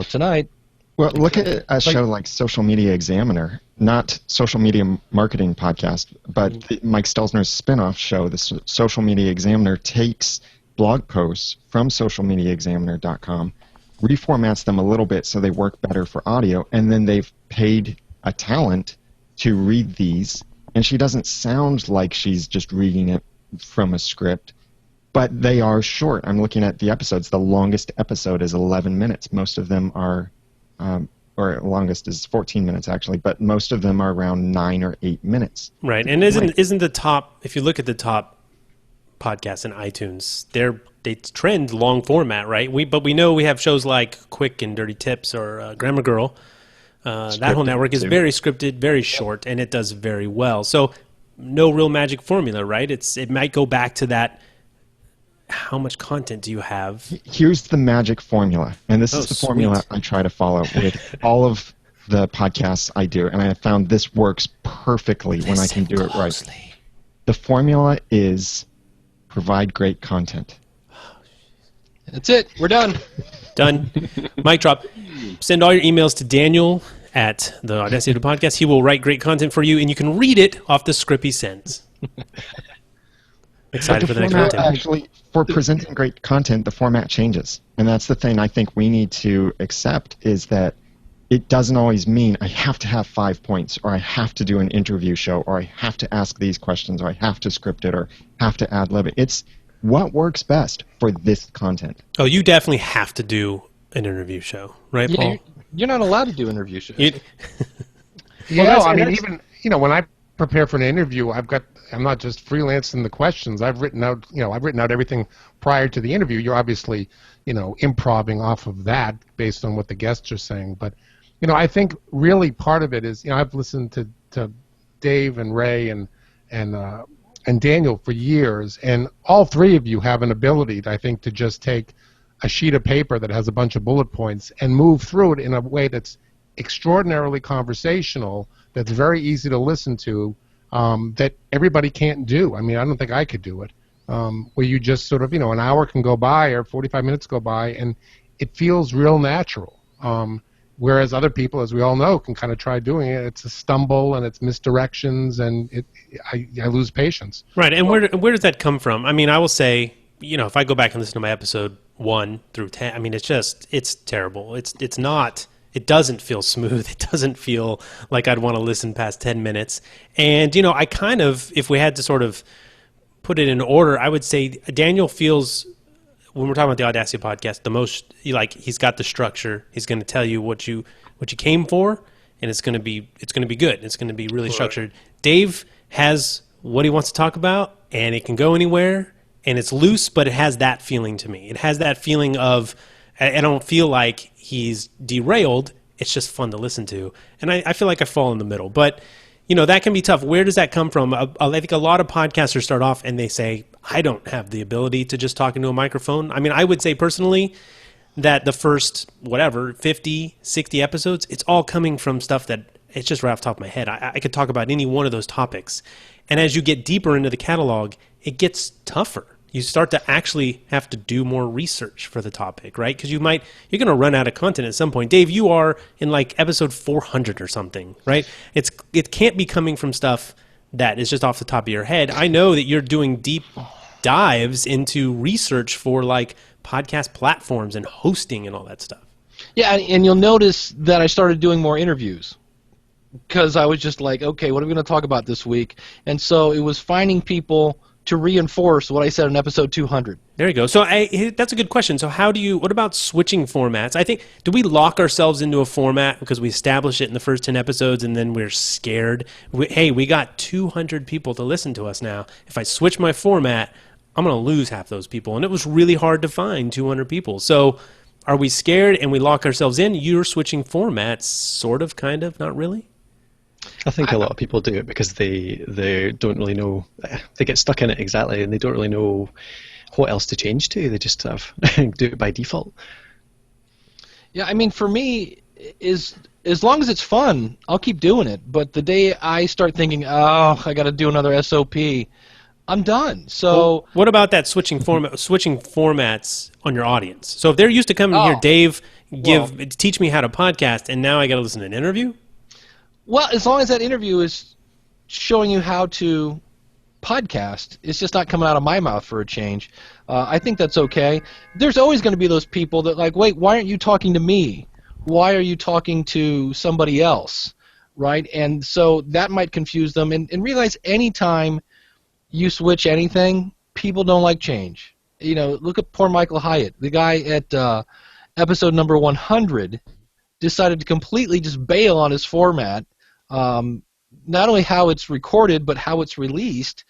tonight. Well, look at a show like Social Media Examiner, not Social Media Marketing Podcast, but Mike Stelzner's spin-off show, the Social Media Examiner, takes blog posts from socialmediaexaminer.com, reformats them a little bit so they work better for audio, and then they've paid a talent to read these, and she doesn't sound like she's just reading it from a script, but they are short. I'm looking at the episodes. The longest episode is 11 minutes. Most of them are or longest is 14 minutes actually, but most of them are around 9 or 8 minutes. Right, and isn't the top? If you look at the top podcasts in iTunes, they trend long format, right? But we know we have shows like Quick and Dirty Tips or Grammar Girl. That whole network is very scripted, very short, and it does very well. So no real magic formula, right? It might go back to that. How much content do you have? Here's the magic formula, and this is the formula I try to follow with all of the podcasts I do, and I have found this works perfectly when I can do it right. The formula is provide great content. That's it. We're done. Done. Mic drop. Send all your emails to Daniel at the Audacity Podcast. He will write great content for you, and you can read it off the script he sends. Excited for the next content. Actually, for presenting great content, the format changes. And that's the thing I think we need to accept is that it doesn't always mean I have to have 5 points, or I have to do an interview show, or I have to ask these questions, or I have to script it, or have to ad-lib it. It's what works best for this content. Oh, you definitely have to do an interview show, right, Paul? Yeah, you're not allowed to do interview shows. I mean, even when I prepare for an interview, I'm not just freelancing the questions. I've written out everything prior to the interview. You're obviously, improving off of that based on what the guests are saying. But, I think really part of it is, I've listened to Dave and Ray and Daniel for years, and all three of you have an ability, I think, to just take a sheet of paper that has a bunch of bullet points and move through it in a way that's extraordinarily conversational, that's very easy to listen to, that everybody can't do. I mean, I don't think I could do it. Where you just sort of, an hour can go by or 45 minutes go by, and it feels real natural. Whereas other people, as we all know, can kind of try doing it. It's a stumble and it's misdirections, and I lose patience. Right, and where does that come from? I mean, I will say, if I go back and listen to my episode 1 through 10, I mean, it's terrible. It's not. It doesn't feel smooth. It doesn't feel like I'd want to listen past 10 minutes. And, I kind of, if we had to sort of put it in order, I would say Daniel feels, when we're talking about the Audacity Podcast, the most, he's got the structure. He's going to tell you what you came for, and it's going to be good. It's going to be really structured. Dave has what he wants to talk about, and it can go anywhere, and it's loose, but it has that feeling to me. It has that feeling of, I don't feel like he's derailed. It's just fun to listen to. And I feel like I fall in the middle. But, that can be tough. Where does that come from? I think a lot of podcasters start off and they say, I don't have the ability to just talk into a microphone. I mean, I would say personally that the first, 50, 60 episodes, it's all coming from stuff that it's just right off the top of my head. I could talk about any one of those topics. And as you get deeper into the catalog, it gets tougher. You start to actually have to do more research for the topic, right? Because you're going to run out of content at some point. Dave, you are in episode 400 or something, right? It can't be coming from stuff that is just off the top of your head. I know that you're doing deep dives into research for podcast platforms and hosting and all that stuff. Yeah, and you'll notice that I started doing more interviews because I was just like, okay, what are we going to talk about this week? And so it was finding people to reinforce what I said in episode 200. There you go. So that's a good question. So what about switching formats? I think, do we lock ourselves into a format because we establish it in the first 10 episodes and then we're scared? We got 200 people to listen to us now. If I switch my format, I'm going to lose half those people. And it was really hard to find 200 people. So are we scared and we lock ourselves in? You're switching formats, sort of, kind of, not really? I think a lot of people do it because they don't really know. They get stuck in it exactly, and they don't really know what else to change to. They just do it by default. Yeah, I mean, for me, as long as it's fun, I'll keep doing it. But the day I start thinking, I got to do another SOP, I'm done. So Well, what about that switching formats on your audience? So if they're used to coming here, Dave, teach me how to podcast, and now I got to listen to an interview? well, as long as that interview is showing you how to podcast, it's just not coming out of my mouth for a change. I think that's okay. There's always going to be those people that like, wait, why aren't you talking to me? Why are you talking to somebody else? Right? And so that might confuse them. And realize anytime you switch anything, people don't like change. You know, look at poor Michael Hyatt. The guy at episode number 100 decided to completely just bail on his format. Not only how it's recorded, but how it's released.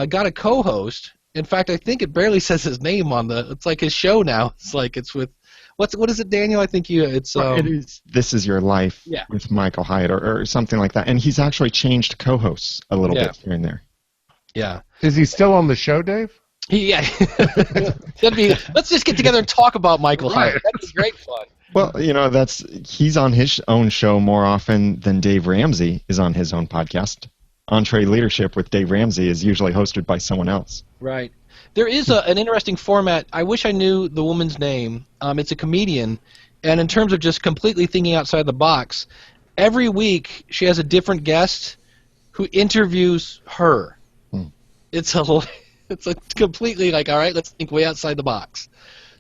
Got a co-host. In fact, I think it barely says his name on the. It's like his show now. It's like it's with. What is it, Daniel? I think it's. It is This Is Your Life Yeah. with Michael Hyatt or something like that. And he's actually changed co-hosts a little bit here and there. Yeah. Is he still on the show, Dave? Yeah. That'd be. Let's just get together and talk about Michael Hyatt. That'd be great fun. Well, he's on his own show more often than Dave Ramsey is on his own podcast. Entree Leadership with Dave Ramsey is usually hosted by someone else. Right. There is an interesting format. I wish I knew the woman's name. It's a comedian, and in terms of just completely thinking outside the box, every week she has a different guest who interviews her. It's a completely like, all right, let's think way outside the box.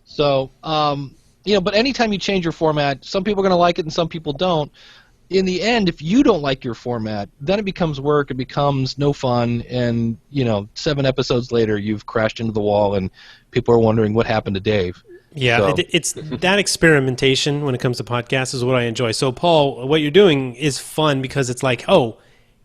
So, but anytime you change your format, some people are going to like it and some people don't. In the end, if you don't like your format, then it becomes work, it becomes no fun, and 7 episodes later you've crashed into the wall and people are wondering what happened to Dave. Yeah, So- it's that experimentation when it comes to podcasts is what I enjoy. So, Paul, what you're doing is fun because it's like, oh,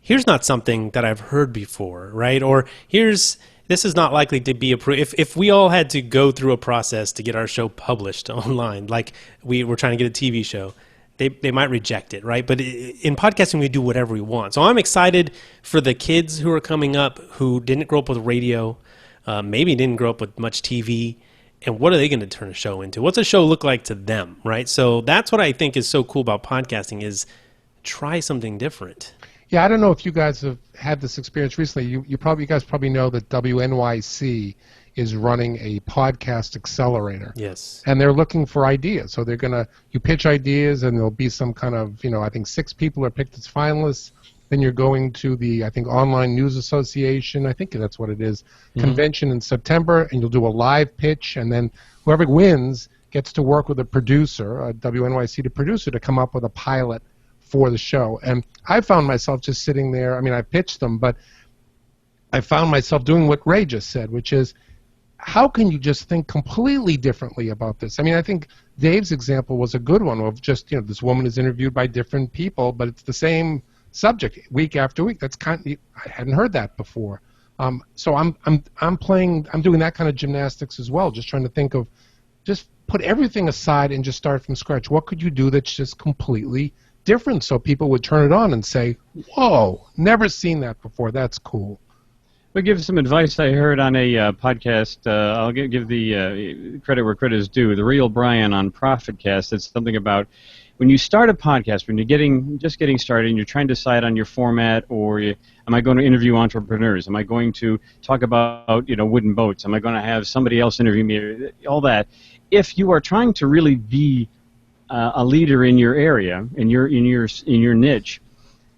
here's not something that I've heard before, right? Or this is not likely to be approved. If we all had to go through a process to get our show published online, like we were trying to get a TV show, they might reject it, right? But in podcasting, we do whatever we want. So I'm excited for the kids who are coming up who didn't grow up with radio, maybe didn't grow up with much TV, and what are they going to turn a show into? What's a show look like to them, right? So that's what I think is so cool about podcasting is try something different. Yeah, I don't know if you guys have had this experience recently. You guys probably know that WNYC is running a podcast accelerator. Yes. And they're looking for ideas. So you pitch ideas and there'll be some kind of, I think 6 people are picked as finalists. Then you're going to the, I think, Online News Association, I think that's what it is, convention in September, and you'll do a live pitch, and then whoever wins gets to work with a producer, a WNYC producer, to come up with a pilot for the show. And I found myself just sitting there. I mean, I pitched them, but I found myself doing what Ray just said, which is, how can you just think completely differently about this? I mean, I think Dave's example was a good one of just, this woman is interviewed by different people, but it's the same subject week after week. That's I hadn't heard that before. So I'm doing that kind of gymnastics as well, just trying to think of, just put everything aside and just start from scratch. What could you do that's just completely different so people would turn it on and say, whoa, never seen that before, that's cool. We'll give some advice I heard on a podcast. I'll give the credit where credit is due. The Real Brian on ProfitCast. It's something about when you start a podcast, when you're just getting started and you're trying to decide on your format, or am I going to interview entrepreneurs? Am I going to talk about wooden boats? Am I going to have somebody else interview me? All that. If you are trying to really be a leader in your area, in your niche,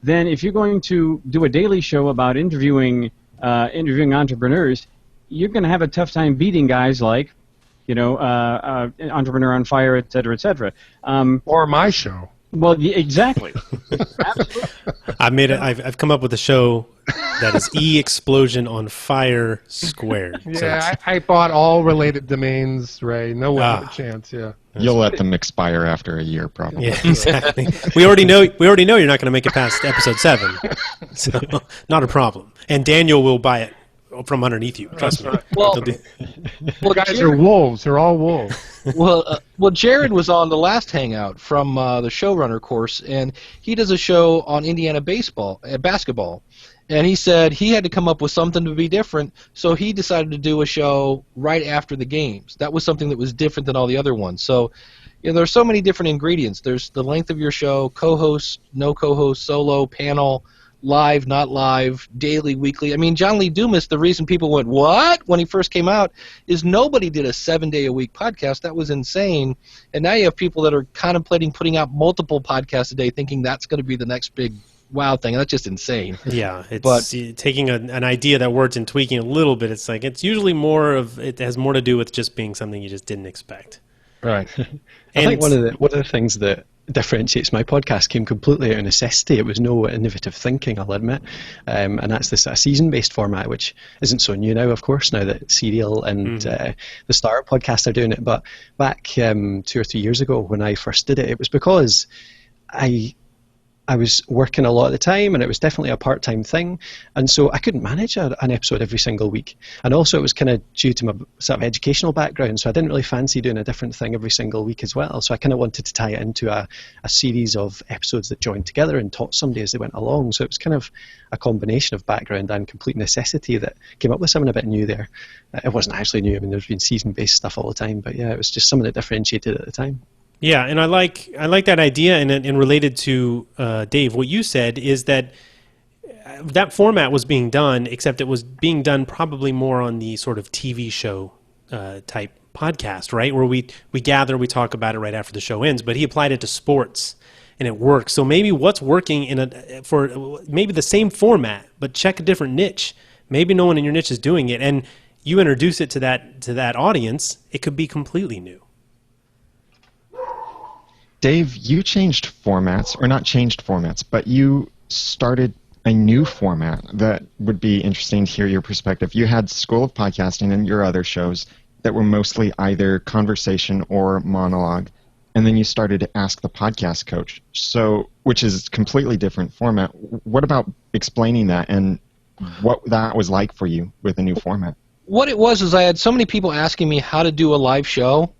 then if you're going to do a daily show about interviewing entrepreneurs, you're going to have a tough time beating guys like, Entrepreneur on Fire, et cetera, et cetera. Or my show. Well, exactly. Absolutely. I've come up with a show that is Explosion on Fire squared. Yeah, I bought all related domains, Ray. No way, no chance. Yeah. You'll let them expire after a year, probably. Yeah, exactly. We already know you're not going to make it past episode 7, so not a problem. And Daniel will buy it from underneath you. Trust me. Well, guys are wolves. They're all wolves. Well, Jared was on the last Hangout from the Showrunner course, and he does a show on Indiana basketball. And he said he had to come up with something to be different, so he decided to do a show right after the games. That was something that was different than all the other ones. So, there's so many different ingredients. There's the length of your show, co-host, no co-host, solo, panel, live, not live, daily, weekly. I mean, John Lee Dumas, the reason people went, what, when he first came out, is nobody did a 7-day-a-week podcast. That was insane. And now you have people that are contemplating putting out multiple podcasts a day, thinking that's going to be the next big wow thing. That's just insane. Yeah, it's taking an idea that works and tweaking a little bit. It's like it's usually it has more to do with just being something you just didn't expect. Right. I think one of the things that differentiates my podcast came completely out of necessity. It was no innovative thinking, I'll admit, and that's this season-based format, which isn't so new now, of course, now that Serial and the Startup podcast are doing it. But back 2 or 3 years ago when I first did it, it was because I was working a lot at the time, and it was definitely a part-time thing, and so I couldn't manage an episode every single week. And also it was kind of due to my sort of educational background, so I didn't really fancy doing a different thing every single week as well. So I kind of wanted to tie it into a series of episodes that joined together and taught somebody as they went along. So it was kind of a combination of background and complete necessity that came up with something a bit new there. It wasn't actually new. I mean, there's been season-based stuff all the time, but yeah, it was just something that differentiated at the time. Yeah, and I like that idea, and related to Dave, what you said is that format was being done, except it was being done probably more on the sort of TV show type podcast, right? Where we gather, we talk about it right after the show ends. But he applied it to sports, and it works. So maybe what's working for maybe the same format, but check a different niche. Maybe no one in your niche is doing it, and you introduce it to that audience. It could be completely new. Dave, you changed formats, or not changed formats, but you started a new format that would be interesting to hear your perspective. You had School of Podcasting and your other shows that were mostly either conversation or monologue, and then you started to Ask the Podcast Coach, which is a completely different format. What about explaining that and what that was like for you with a new format? What it was is I had so many people asking me how to do a live show,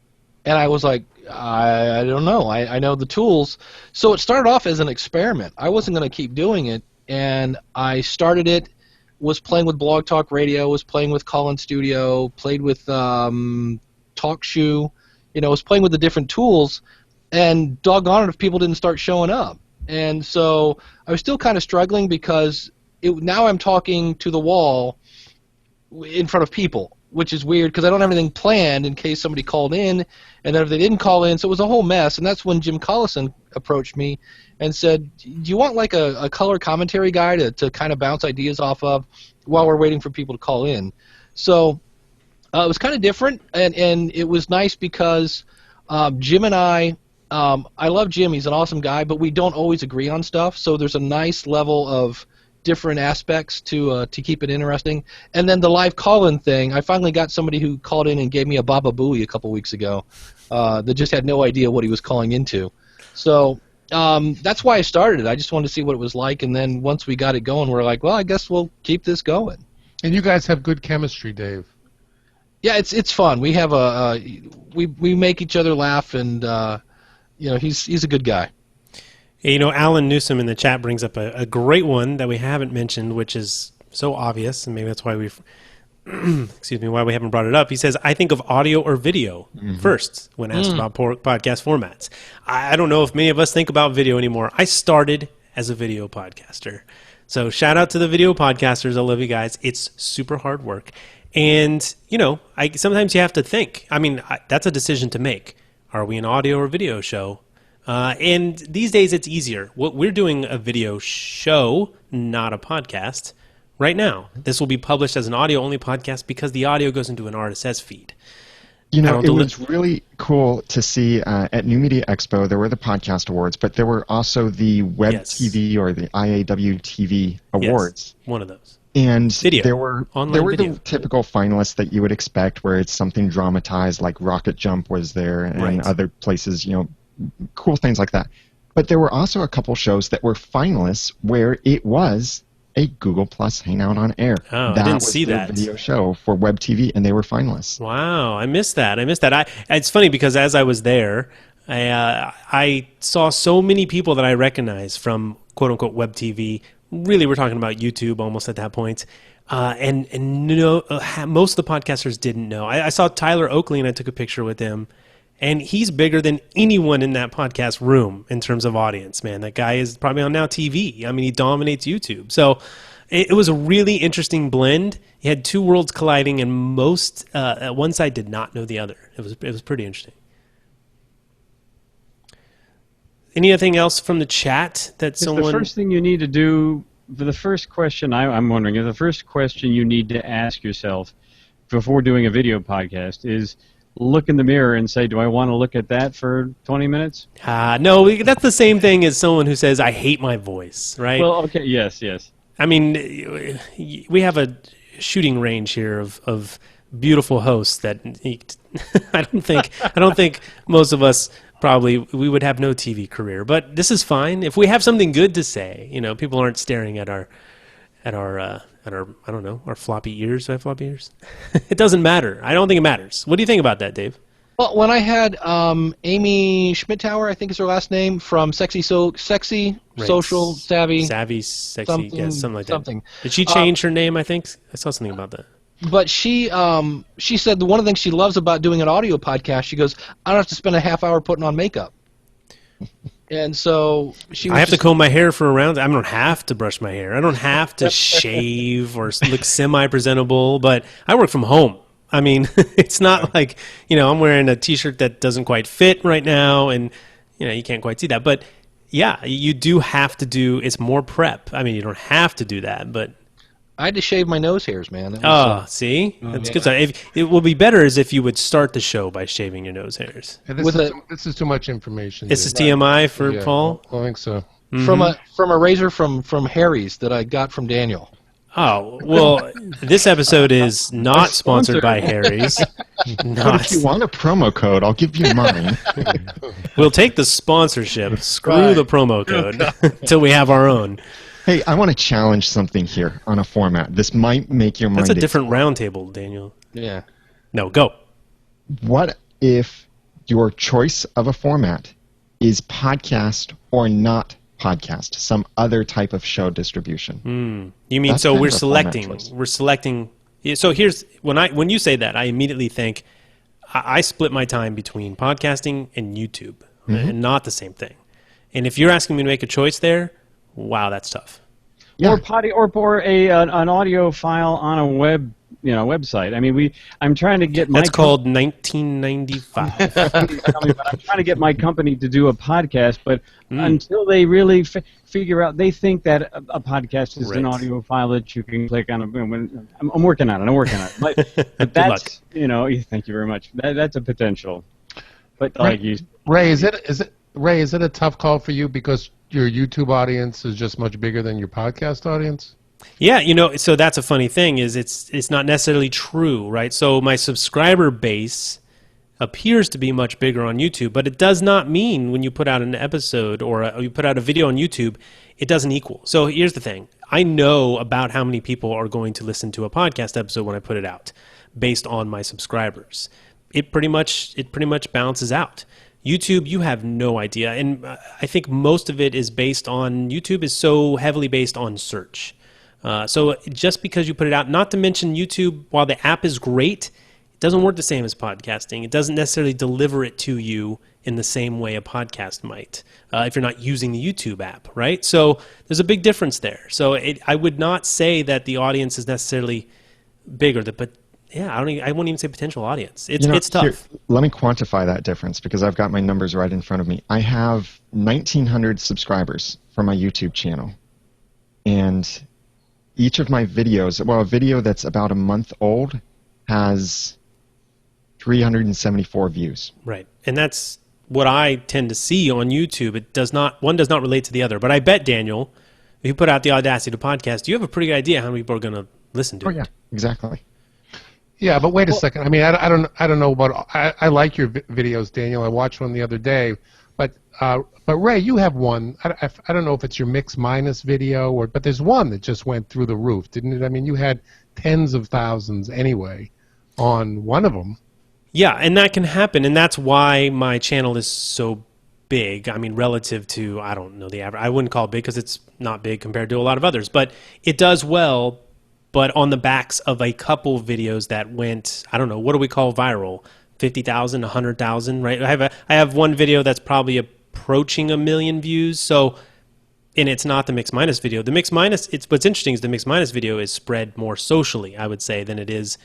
and I was like, I don't know. I know the tools. So it started off as an experiment. I wasn't going to keep doing it, and I started it, was playing with Blog Talk Radio, was playing with Colin Studio, played with TalkShoe, was playing with the different tools, and doggone it if people didn't start showing up. And so I was still kind of struggling because now I'm talking to the wall in front of people, which is weird because I don't have anything planned in case somebody called in, and then if they didn't call in, so it was a whole mess. And that's when Jim Collison approached me and said, do you want like a color commentary guy to kind of bounce ideas off of while we're waiting for people to call in? So it was kind of different, and it was nice because Jim and I love Jim. He's an awesome guy, but we don't always agree on stuff, so there's a nice level of different aspects to keep it interesting. And then the live call-in thing, I finally got somebody who called in and gave me a Baba Booey a couple weeks ago that just had no idea what he was calling into. So that's why I started it. I just wanted to see what it was like, and then once we got it going, we're like, well, I guess we'll keep this going. And you guys have good chemistry, Dave. Yeah, it's fun. We have we make each other laugh, and he's a good guy. Alan Newsom in the chat brings up a great one that we haven't mentioned, which is so obvious, and maybe that's why we've why we haven't brought it up. He says, I think of audio or video first when asked about podcast formats. I don't know if many of us think about video anymore. I started as a video podcaster. So shout out to the video podcasters. I love you guys. It's super hard work. And, sometimes you have to think. I mean, that's a decision to make. Are we an audio or video show? And these days it's easier. We're doing a video show, not a podcast, right now. This will be published as an audio-only podcast because the audio goes into an RSS feed. It was really cool to see at New Media Expo, there were the podcast awards, but there were also the Web TV or the IAW TV awards. Yes, one of those. And video. there were the typical finalists that you would expect, where it's something dramatized, like Rocket Jump was there, and other places, cool things like that. But there were also a couple shows that were finalists where it was a Google Plus Hangout on Air. Oh, I didn't see that. That was the video show for Web TV, and they were finalists. Wow, I missed that. It's funny because as I was there, I saw so many people that I recognize from quote-unquote Web TV. Really, we're talking about YouTube almost at that point. And most of the podcasters didn't know. I saw Tyler Oakley, and I took a picture with him. And he's bigger than anyone in that podcast room in terms of audience, man. That guy is probably on Now TV. I mean, he dominates YouTube. So it was a really interesting blend. He had two worlds colliding, and most one side did not know the other. It was pretty interesting. Anything else from the chat that someone... The first thing you need to do, for the first question, I'm wondering, the first question you need to ask yourself before doing a video podcast is look in the mirror and say, do I want to look at that for 20 minutes? No, that's the same thing as someone who says, I hate my voice, right? Well, okay, yes. I mean, we have a shooting range here of beautiful hosts that I don't think most of us probably we would have no TV career. But this is fine if we have something good to say. People aren't staring at our I don't know, our floppy ears. Do I have floppy ears? It doesn't matter. I don't think it matters. What do you think about that, Dave? Well, when I had Amy Schmidtauer, I think is her last name, from Sexy Right. Social, Savvy, Sexy, something, yeah, something like that. something. Did she change her name? I think I saw something about that. But she said one of the things she loves about doing an audio podcast, she goes, I don't have to spend a half hour putting on makeup. And so I have to comb my hair for a round. I don't have to brush my hair. I don't have to shave or look semi-presentable, but I work from home. I mean, it's not like, I'm wearing a T-shirt that doesn't quite fit right now, and, you can't quite see that. But, yeah, you do have to it's more prep. I mean, you don't have to do that, but... I had to shave my nose hairs, man. It was, see? That's good. It will be better as if you would start the show by shaving your nose hairs. And this is too much information. This is TMI for Paul? I think so. From a razor from Harry's that I got from Daniel. Oh, well, this episode is not sponsored by Harry's. But if you want a promo code, I'll give you mine. We'll take the sponsorship. Screw the promo code until we have our own. Hey, I want to challenge something here on a format. This might make your mind... That's a different roundtable, Daniel. Yeah. No, go. What if your choice of a format is podcast or not podcast, some other type of show distribution? You mean That's so kind we're of a format selecting? choice. We're selecting. So here's when you say that, I immediately think I split my time between podcasting and YouTube, and not the same thing. And if you're asking me to make a choice there, wow, that's tough. Yeah. Or an audio file on a website. I mean, I'm trying to get my... That's called 1995. I'm trying to get my company to do a podcast, but until they really figure out, they think that a podcast is an audio file that you can click on. I'm working on it. But that's, thank you very much. That's a potential. But Ray, is it a tough call for you because your YouTube audience is just much bigger than your podcast audience? Yeah, so that's a funny thing is it's not necessarily true, right? So my subscriber base appears to be much bigger on YouTube, but it does not mean when you put out an episode or you put out a video on YouTube, it doesn't equal. So here's the thing. I know about how many people are going to listen to a podcast episode when I put it out based on my subscribers. It pretty much balances out. YouTube, you have no idea. And I think most of it is based on, YouTube is so heavily based on search. So just because you put it out, not to mention YouTube, while the app is great, it doesn't work the same as podcasting. It doesn't necessarily deliver it to you in the same way a podcast might if you're not using the YouTube app, right? So there's a big difference there. So I would not say that the audience is necessarily bigger, but yeah, I won't even say potential audience. It's tough. Here, let me quantify that difference because I've got my numbers right in front of me. I have 1,900 subscribers for my YouTube channel. And each of my videos, a video that's about a month old has 374 views. Right. And that's what I tend to see on YouTube. One does not relate to the other. But I bet, Daniel, if you put out the Audacity to podcast, you have a pretty good idea how many people are going to listen to it. Oh, yeah, exactly. Yeah, but wait a second. I mean, I don't know about. I like your videos, Daniel. I watched one the other day, but Ray, you have one. I don't know if it's your mix minus video but there's one that just went through the roof, didn't it? I mean, you had tens of thousands anyway on one of them. Yeah, and that can happen, and that's why my channel is so big. I mean, relative to I don't know the average. I wouldn't call it big because it's not big compared to a lot of others, but it does well. But on the backs of a couple videos that went, I don't know, what do we call viral? 50,000, 100,000, right? I have one video that's probably approaching 1 million views. So, and it's not the mix minus video. The mix minus, what's interesting is the mix minus video is spread more socially, I would say, than it is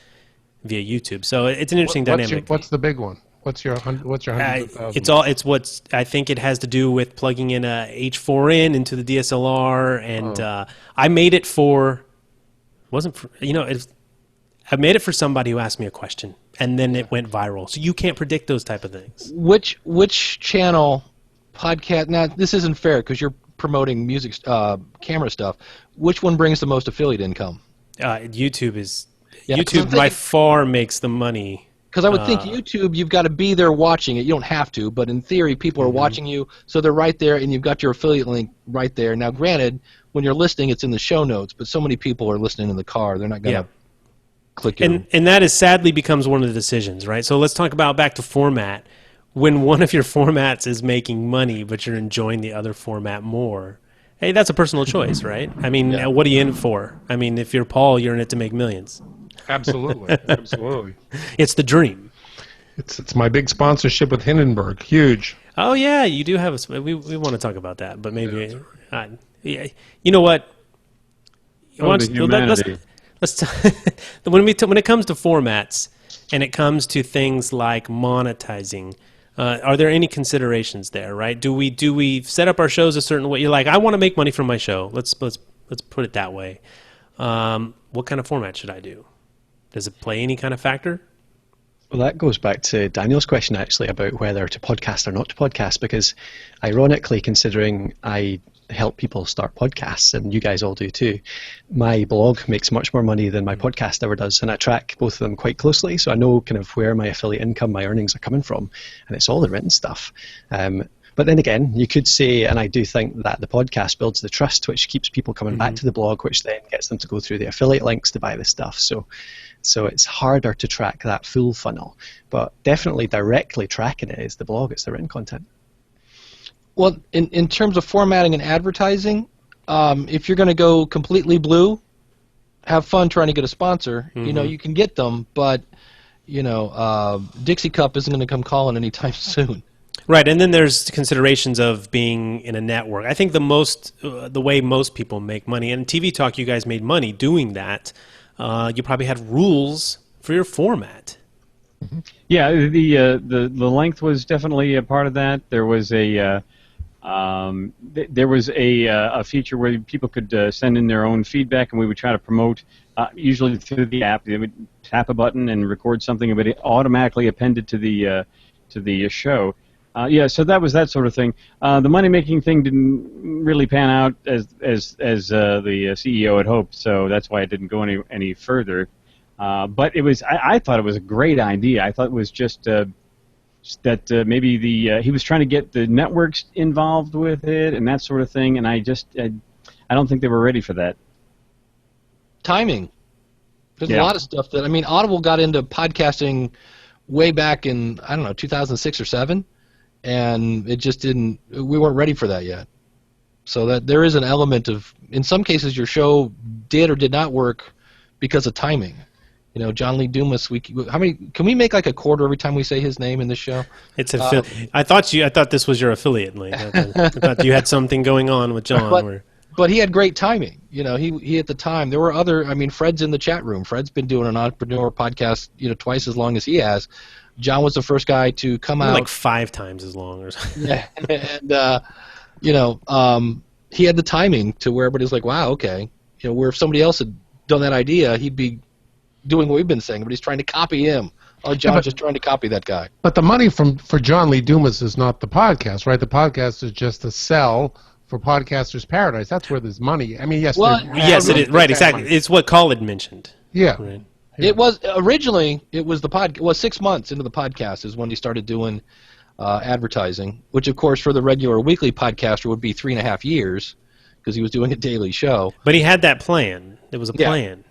via YouTube. So it's an interesting dynamic. What's the big one? What's your hundreds of thousands? I think it has to do with plugging in a H4n into the DSLR, and I made it for, I made it for somebody who asked me a question, and then it went viral. So you can't predict those type of things. Which channel podcast? Now this isn't fair because you're promoting music, camera stuff. Which one brings the most affiliate income? YouTube is. Yeah, YouTube by far makes the money. Because I would think YouTube, you've got to be there watching it. You don't have to, but in theory, people are watching you, so they're right there, and you've got your affiliate link right there. Now, granted, when you're listening, it's in the show notes, but so many people are listening in the car, they're not going to click it. And that is sadly becomes one of the decisions, right? So let's talk about back to format. When one of your formats is making money, but you're enjoying the other format more, hey, that's a personal choice, right? I mean, what are you in it for? I mean, if you're Paul, you're in it to make millions. Absolutely, absolutely. It's the dream. It's my big sponsorship with Hindenburg. Huge. Oh yeah, you do have a. We want to talk about that, but maybe. Yeah, you know what? The humanity. Let's when it comes to formats and it comes to things like monetizing. Are there any considerations there? Right? Do we set up our shows a certain way? You're like, I want to make money from my show. Let's put it that way. What kind of format should I do? Does it play any kind of factor? Well, that goes back to Daniel's question, actually, about whether to podcast or not to podcast, because ironically, considering I help people start podcasts, and you guys all do too, my blog makes much more money than my podcast ever does, and I track both of them quite closely, so I know kind of where my affiliate income, my earnings are coming from, and it's all the written stuff. But then again, you could say, and I do think that the podcast builds the trust, which keeps people coming back to the blog, which then gets them to go through the affiliate links to buy the stuff. So it's harder to track that full funnel. But definitely directly tracking it is the blog, it's the written content. Well, in terms of formatting and advertising, if you're going to go completely blue, have fun trying to get a sponsor. You know, you can get them, but, Dixie Cup isn't going to come calling anytime soon. Right, and then there's considerations of being in a network. I think the way most people make money, and TV Talk, you guys made money doing that. You probably had rules for your format. Yeah, the length was definitely a part of that. There was a feature where people could send in their own feedback, and we would try to promote, usually through the app. They would tap a button and record something, but it automatically appended to the show. So that was that sort of thing. The money-making thing didn't really pan out as the CEO had hoped, so that's why it didn't go any further. But it was, I thought it was a great idea. I thought it was just that maybe he was trying to get the networks involved with it and that sort of thing, and I don't think they were ready for that. Timing. There's a lot of stuff that, Audible got into podcasting way back in, 2006 or 7. And it just didn't. We weren't ready for that yet. So that there is an element of, in some cases, your show did or did not work because of timing. John Lee Dumas. Can we make like a quarter every time we say his name in this show? It's I thought this was your affiliate link. I thought you had something going on with John. But he had great timing. He at the time, there were other. Fred's in the chat room. Fred's been doing an entrepreneur podcast, twice as long as he has. John was the first guy to come out. Like 5 times as long or something. Yeah, and he had the timing to where everybody's like, wow, okay. Where if somebody else had done that idea, he'd be doing what we've been saying, but he's trying to copy him. Oh, John's just trying to copy that guy. But the money for John Lee Dumas is not the podcast, right? The podcast is just a sell for Podcasters Paradise. That's where there's money. Yes. Well, yes, it is. Right, exactly. Money. It's what Colin mentioned. Yeah. Right. Yeah. It was originally. It was the pod. Well, 6 months into the podcast is when he started doing advertising, which of course for the regular weekly podcaster would be 3.5 years because he was doing a daily show. But he had that plan. It was a plan.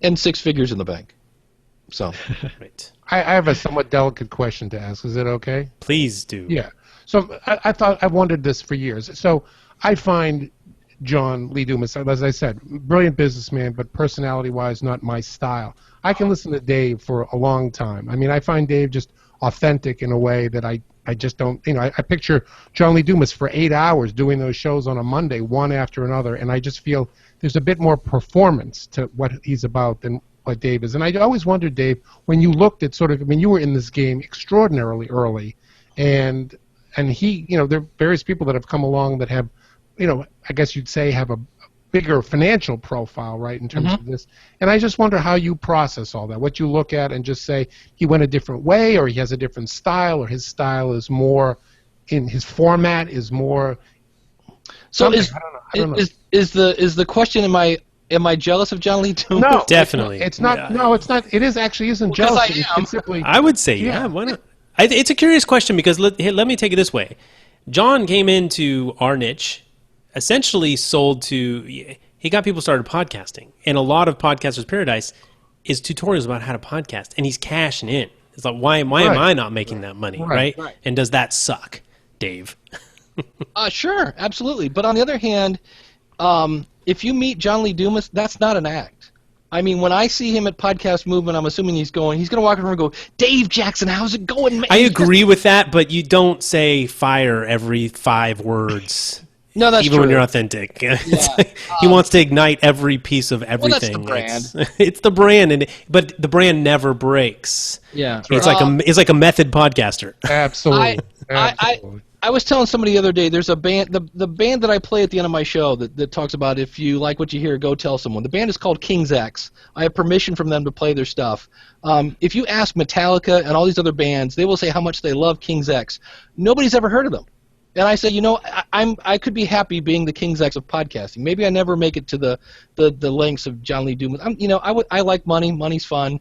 And 6 figures in the bank. So. Right. I have a somewhat delicate question to ask. Is it okay? Please do. Yeah. So I wondered this for years. So I find John Lee Dumas. As I said, brilliant businessman, but personality-wise, not my style. I can listen to Dave for a long time. I mean, I find Dave just authentic in a way that I just don't, I picture John Lee Dumas for 8 hours doing those shows on a Monday, one after another, and I just feel there's a bit more performance to what he's about than what Dave is. And I always wondered, Dave, when you looked at you were in this game extraordinarily early, and he, there are various people that have come along that have, I guess you'd say have a bigger financial profile, right, in terms of this. And I just wonder how you process all that, what you look at and just say he went a different way, or he has a different style, or his style is more in his format is more. So I don't know. Is the question, am I jealous of John Lee Dumas? No, Definitely. It's not. Yeah. No, it's not. It actually isn't jealousy. It's simply. I would say, yeah, why not? It's a curious question because let me take it this way. John came into our niche, essentially he got people started podcasting. And a lot of Podcasters Paradise is tutorials about how to podcast. And he's cashing in. It's like, why am I not making that money, right? And does that suck, Dave? Sure, absolutely. But on the other hand, if you meet John Lee Dumas, that's not an act. I mean, when I see him at Podcast Movement, I'm assuming he's going to walk around and go, Dave Jackson, how's it going, man? I agree with that, but you don't say fire every 5 words. No, that's even true. when you're authentic. He wants to ignite every piece of everything. Well, that's the brand. It's the brand, but the brand never breaks. Yeah, it's like a method podcaster. Absolutely. I was telling somebody the other day, there's a band, the band that I play at the end of my show that talks about if you like what you hear, go tell someone. The band is called King's X. I have permission from them to play their stuff. If you ask Metallica and all these other bands, they will say how much they love King's X. Nobody's ever heard of them. And I say, I could be happy being the King's X of podcasting. Maybe I never make it to the lengths of John Lee Dumas. I like money. Money's fun.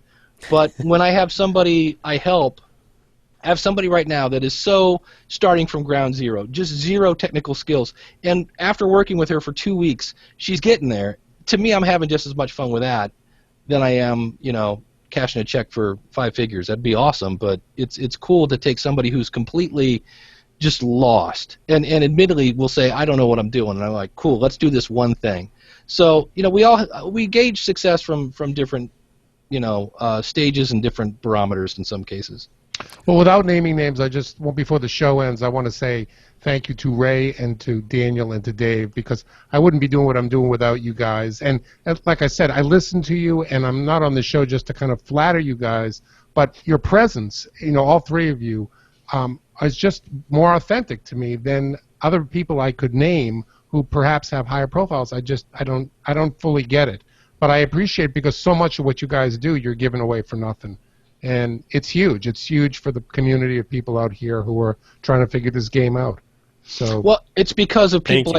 But when I have somebody I help, I have somebody right now that is so starting from ground zero, just zero technical skills. And after working with her for 2 weeks, she's getting there. To me, I'm having just as much fun with that than I am, cashing a check for 5 figures. That'd be awesome. But it's cool to take somebody who's completely just lost and admittedly will say, I don't know what I'm doing. And I'm like, cool, let's do this one thing. So, we gauge success from different, stages and different barometers in some cases. Well, without naming names, before the show ends, I want to say thank you to Ray and to Daniel and to Dave, because I wouldn't be doing what I'm doing without you guys. And like I said, I listen to you, and I'm not on the show just to kind of flatter you guys, but your presence, all 3 of you, is just more authentic to me than other people I could name who perhaps have higher profiles. I don't fully get it. But I appreciate, because so much of what you guys do, you're giving away for nothing. And it's huge. It's huge for the community of people out here who are trying to figure this game out. So, well, it's because of people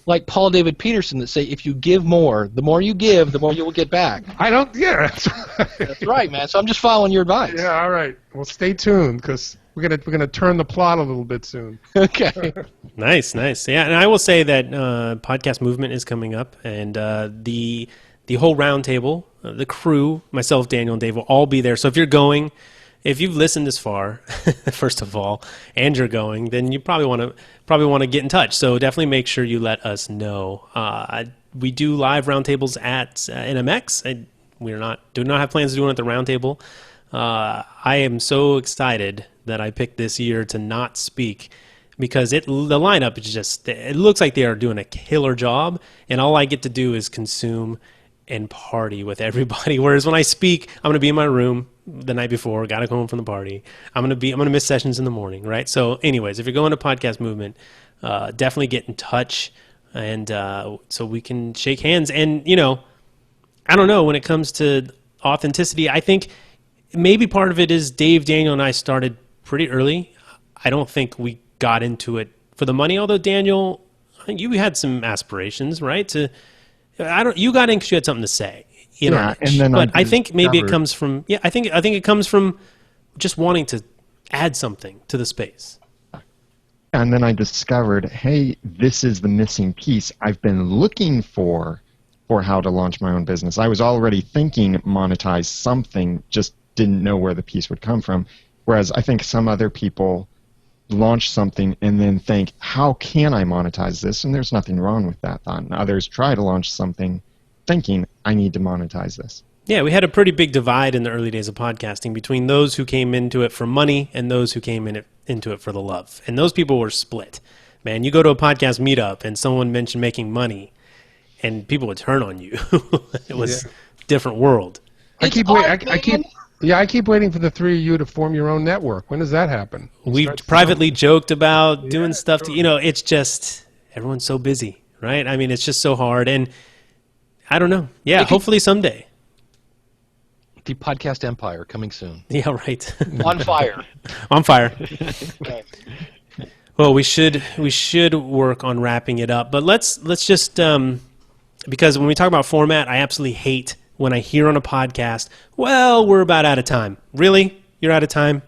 like Paul David Peterson that say, if you give more, the more you give, the more you will get back. That's right. That's right, man. So I'm just following your advice. Yeah, all right. Well, stay tuned, because we're gonna turn the plot a little bit soon. Okay. Nice. Yeah, and I will say that Podcast Movement is coming up, and the whole roundtable, the crew, myself, Daniel, and Dave will all be there. So if you've listened this far, first of all, and you're going, then you probably want to get in touch. So definitely make sure you let us know. We do live roundtables at NMX. We do not have plans to do one at the roundtable. I am so excited that I picked this year to not speak, because the lineup is just, it looks like they are doing a killer job, and all I get to do is consume and party with everybody. Whereas when I speak, I'm going to be in my room the night before, got to come home from the party. I'm going to miss sessions in the morning, right? So anyways, if you're going to Podcast Movement, definitely get in touch, and so we can shake hands. And, I don't know, when it comes to authenticity, I think maybe part of it is Dave, Daniel, and I started pretty early. I don't think we got into it for the money, although Daniel, you had some aspirations, right? You got in because you had something to say. And then but I think maybe it comes from I think it comes from just wanting to add something to the space. And then I discovered, hey, this is the missing piece I've been looking for how to launch my own business. I was already thinking monetize something, just didn't know where the piece would come from. Whereas I think some other people launch something and then think, how can I monetize this? And there's nothing wrong with that thought. And others try to launch something thinking, I need to monetize this. Yeah, we had a pretty big divide in the early days of podcasting between those who came into it for money and those who came into it for the love. And those people were split. Man, you go to a podcast meetup and someone mentioned making money and people would turn on you. It was a different world. I keep waiting for the three of you to form your own network. When does that happen? We've privately joked about doing stuff to, it's just, everyone's so busy, right? I mean, it's just so hard. And I don't know. Yeah, hopefully someday. The podcast empire coming soon. Yeah, right. On fire. On fire. Well, we should work on wrapping it up, but let's just because when we talk about format, I absolutely hate when I hear on a podcast, well, we're about out of time. Really? You're out of time?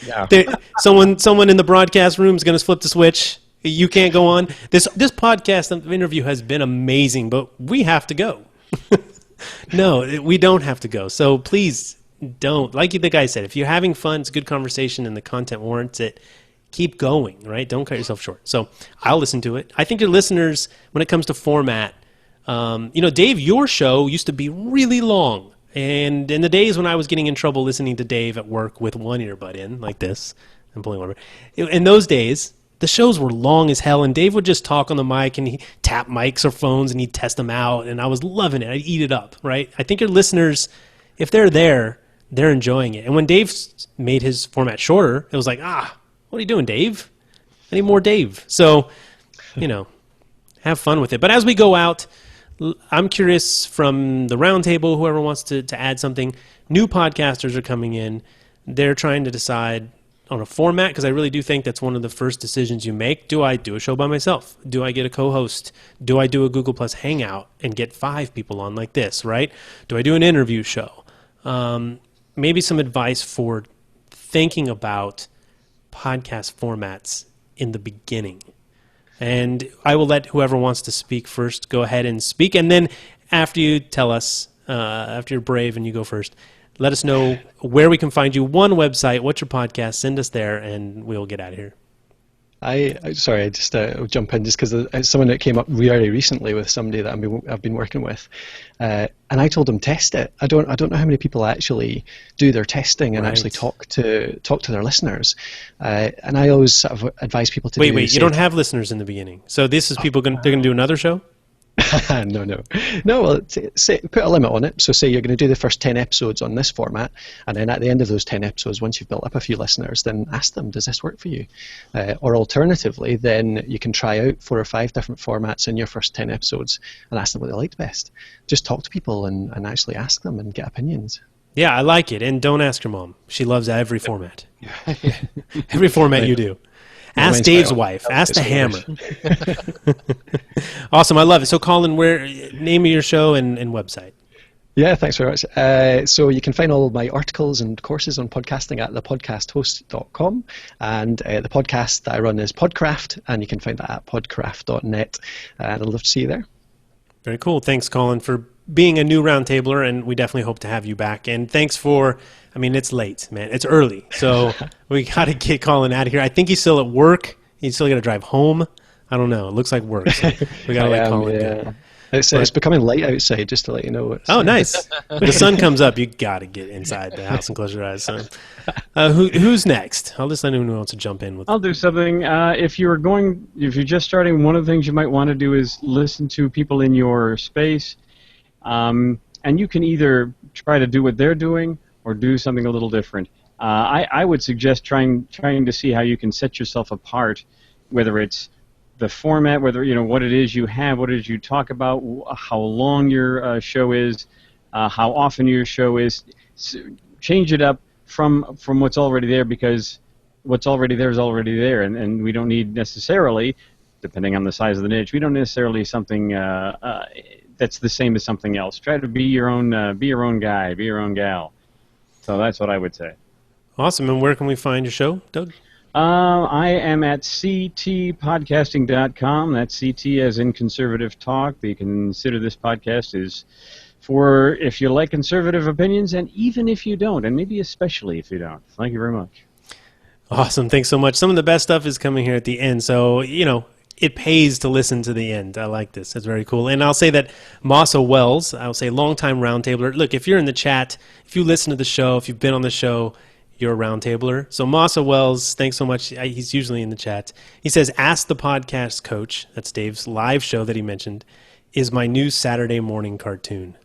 Yeah. Someone in the broadcast room is going to flip the switch. You can't go on. This podcast interview has been amazing, but we have to go. No, we don't have to go. So please don't. Like the guy said, if you're having fun, it's a good conversation, and the content warrants it, keep going, right? Don't cut yourself short. So I'll listen to it. I think your listeners, when it comes to format, Dave, your show used to be really long. And in the days when I was getting in trouble listening to Dave at work with one earbud in, like this, I'm pulling one over. In those days, the shows were long as hell, and Dave would just talk on the mic, and he'd tap mics or phones, and he'd test them out, and I was loving it. I'd eat it up, right? I think your listeners, if they're there, they're enjoying it. And when Dave made his format shorter, it was like, what are you doing, Dave? I need more Dave. So, have fun with it. But as we go out, I'm curious from the roundtable, whoever wants to add something. New podcasters are coming in. They're trying to decide on a format, because I really do think that's one of the first decisions you make. Do I do a show by myself? Do I get a co-host? Do I do a Google Plus Hangout and get 5 people on like this, right? Do I do an interview show? Maybe some advice for thinking about podcast formats in the beginning. And I will let whoever wants to speak first go ahead and speak. And then after you tell us, after you're brave and you go first, let us know where we can find you. One website, what's your podcast? Send us there, and we'll get out of here. Sorry, I just jump in just because someone that came up very recently with somebody that I've been working with, and I told them test it. I don't know how many people actually do their testing and actually talk to their listeners, and I always sort of advise people to wait. You don't have listeners in the beginning, so this is people they're going to do another show. No. Well, put a limit on it. So say you're going to do the first 10 episodes on this format, and then at the end of those 10 episodes, once you've built up a few listeners, then ask them, does this work for you? Or alternatively, then you can try out 4 or 5 different formats in your first 10 episodes and ask them what they liked best. Just talk to people and actually ask them and get opinions. Yeah, I like it. And don't ask your mom. She loves every format. Every format you do. Ask Dave's wife. Ask the Hammer. Awesome. I love it. So, Colin, name of your show and website. Yeah, thanks very much. So you can find all of my articles and courses on podcasting at thepodcasthost.com. And the podcast that I run is Podcraft, and you can find that at podcraft.net. And I'd love to see you there. Very cool. Thanks, Colin, for being a new roundtabler, and we definitely hope to have you back. And thanks for... it's late, man. It's early, so we got to get Colin out of here. I think he's still at work. He's still got to drive home. I don't know. It looks like work. So we got to let Colin go. It's becoming light outside, just to let you know. Nice. The sun comes up. You got to get inside the house and close your eyes. So, who's next? I'll just let anyone who wants to jump in with. I'll do something. If you're just starting, one of the things you might want to do is listen to people in your space, and you can either try to do what they're doing or do something a little different. I would suggest trying to see how you can set yourself apart, whether it's the format, whether what it is you have, what it is you talk about, how long your show is, how often your show is. Change it up from what's already there, because what's already there is already there, and we don't need necessarily, depending on the size of the niche, we don't necessarily something that's the same as something else. Try to be your own guy, be your own gal. So that's what I would say. Awesome. And where can we find your show, Doug? I am at ctpodcasting.com. That's CT as in conservative talk. You can consider this podcast is for if you like conservative opinions, and even if you don't, and maybe especially if you don't. Thank you very much. Awesome. Thanks so much. Some of the best stuff is coming here at the end. So, it pays to listen to the end. I like this. It's very cool. And I'll say that Massa Wells, I'll say longtime roundtabler. Look, if you're in the chat, if you listen to the show, if you've been on the show, you're a roundtabler. So Massa Wells, thanks so much. He's usually in the chat. He says, Ask the Podcast Coach, that's Dave's live show that he mentioned, is my new Saturday morning cartoon,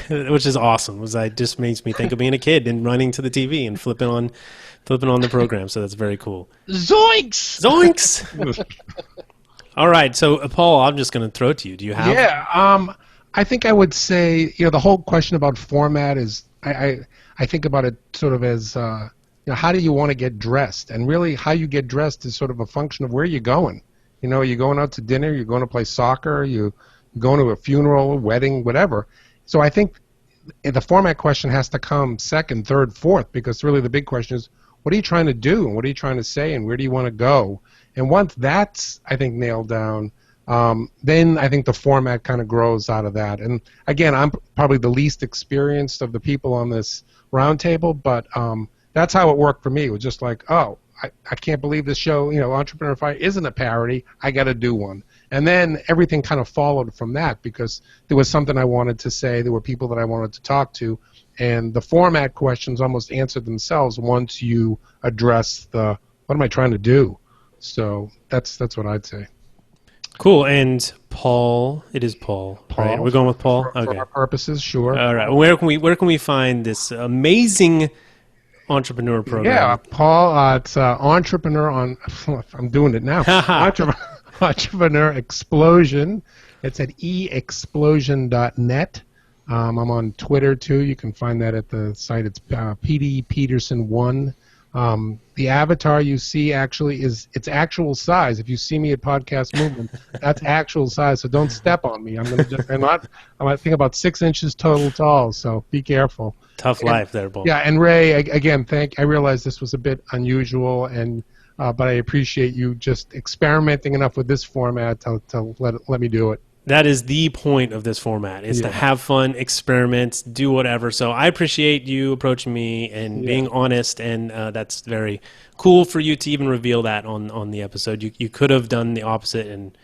which is awesome. It just makes me think of being a kid and running to the TV and flipping on the program. So that's very cool. Zoinks! Zoinks! All right. So, Paul, I'm just going to throw it to you. Do you have? Yeah. I think I would say, the whole question about format is, I think about it sort of as, how do you want to get dressed? And really, how you get dressed is sort of a function of where you're going. You're going out to dinner, you're going to play soccer, you're going to a funeral, a wedding, whatever. So I think the format question has to come second, third, fourth, because really the big question is, what are you trying to do, and what are you trying to say, and where do you want to go? And once that's, I think, nailed down, then I think the format kind of grows out of that. And again, I'm probably the least experienced of the people on this roundtable, but that's how it worked for me. It was just like, oh, I can't believe this show, Entrepreneur Fire isn't a parody. I got to do one. And then everything kind of followed from that because there was something I wanted to say. There were people that I wanted to talk to. And the format questions almost answered themselves once you address what am I trying to do? So that's what I'd say. Cool. And Paul, it is Paul. Right? We're going with Paul? For our purposes, sure. All right. Where can we find this amazing entrepreneur program? Yeah, Paul, it's Entrepreneur on, I'm doing it now. Entrepreneur Explosion. It's at eexplosion.net. I'm on Twitter, too. You can find that at the site. It's PD Peterson 1. The avatar you see actually it's actual size. If you see me at Podcast Movement, that's actual size. So don't step on me. I'm I think about 6 inches total tall. So be careful. Tough life there, Paul. Yeah, and Ray, again, I realize this was a bit unusual, but I appreciate you just experimenting enough with this format to let me do it. That is the point of this format, is to have fun, experiment, do whatever. So I appreciate you approaching me and being honest, and that's very cool for you to even reveal that on the episode. You could have done the opposite, and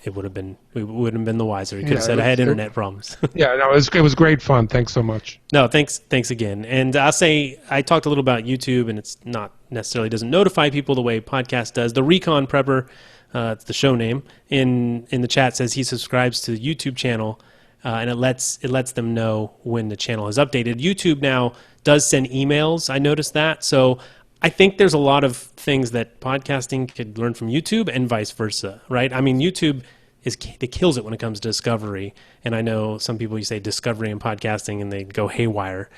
we wouldn't have been the wiser. You could have said I had internet problems. Yeah, no, it was great fun. Thanks so much. No, thanks again. And I'll say I talked a little about YouTube, and it's not necessarily doesn't notify people the way podcast does. The Recon Prepper, it's the show name, in the chat says he subscribes to the YouTube channel, and it lets them know when the channel is updated. YouTube now does send emails. I noticed that. So I think there's a lot of things that podcasting could learn from YouTube and vice versa, right? I mean, YouTube it kills it when it comes to discovery. And I know some people, you say discovery and podcasting and they go haywire.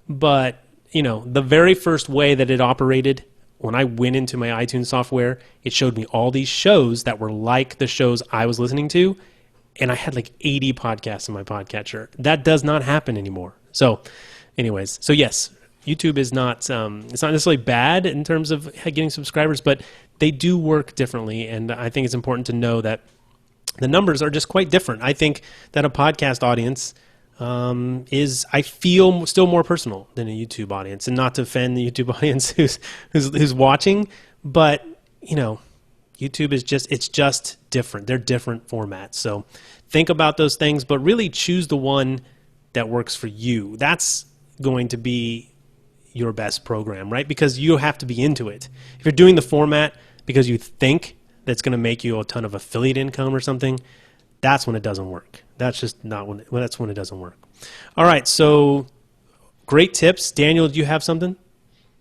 But, the very first way that it operated, when I went into my iTunes software, it showed me all these shows that were like the shows I was listening to. And I had like 80 podcasts in my podcatcher. That does not happen anymore. So anyways, so yes, YouTube is not, it's not necessarily bad in terms of getting subscribers, but they do work differently. And I think it's important to know that the numbers are just quite different. I think that a podcast audience is, I feel, still more personal than a YouTube audience. And not to offend the YouTube audience who's watching, but, YouTube is just different. They're different formats. So think about those things, but really choose the one that works for you. That's going to be your best program, right? Because you have to be into it. If you're doing the format because you think that's going to make you a ton of affiliate income or something, that's when it doesn't work. That's just not when that's when it doesn't work. All right, so great tips. Daniel, do you have something?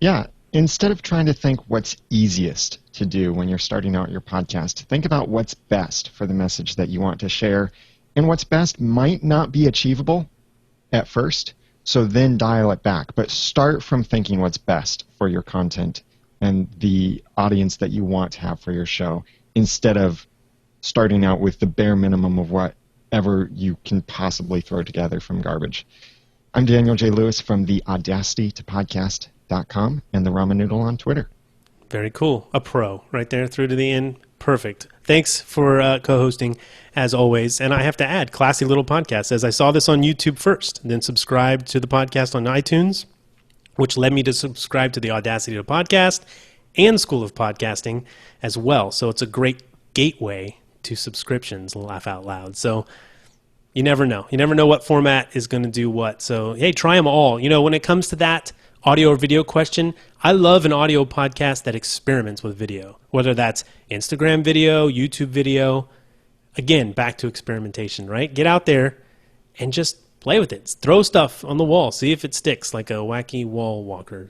Yeah. Instead of trying to think what's easiest to do when you're starting out your podcast, think about what's best for the message that you want to share. And what's best might not be achievable at first, so then dial it back. But start from thinking what's best for your content and the audience that you want to have for your show, instead of starting out with the bare minimum of whatever you can possibly throw together from garbage. I'm Daniel J. Lewis from the Audacity to Podcast.com and the Ramen Noodle on Twitter. Very cool. A pro right there through to the end. Perfect. Thanks for co-hosting, as always. And I have to add, classy little podcast. As I saw this on YouTube first, then subscribe to the podcast on iTunes, which led me to subscribe to the Audacity to Podcast and School of Podcasting as well. So it's a great gateway to subscriptions, laugh out loud. So you never know. You never know what format is going to do what. So, hey, try them all. When it comes to that audio or video question, I love an audio podcast that experiments with video, whether that's Instagram video, YouTube video. Again, back to experimentation, right? Get out there and just play with it. Throw stuff on the wall. See if it sticks like a wacky wall walker.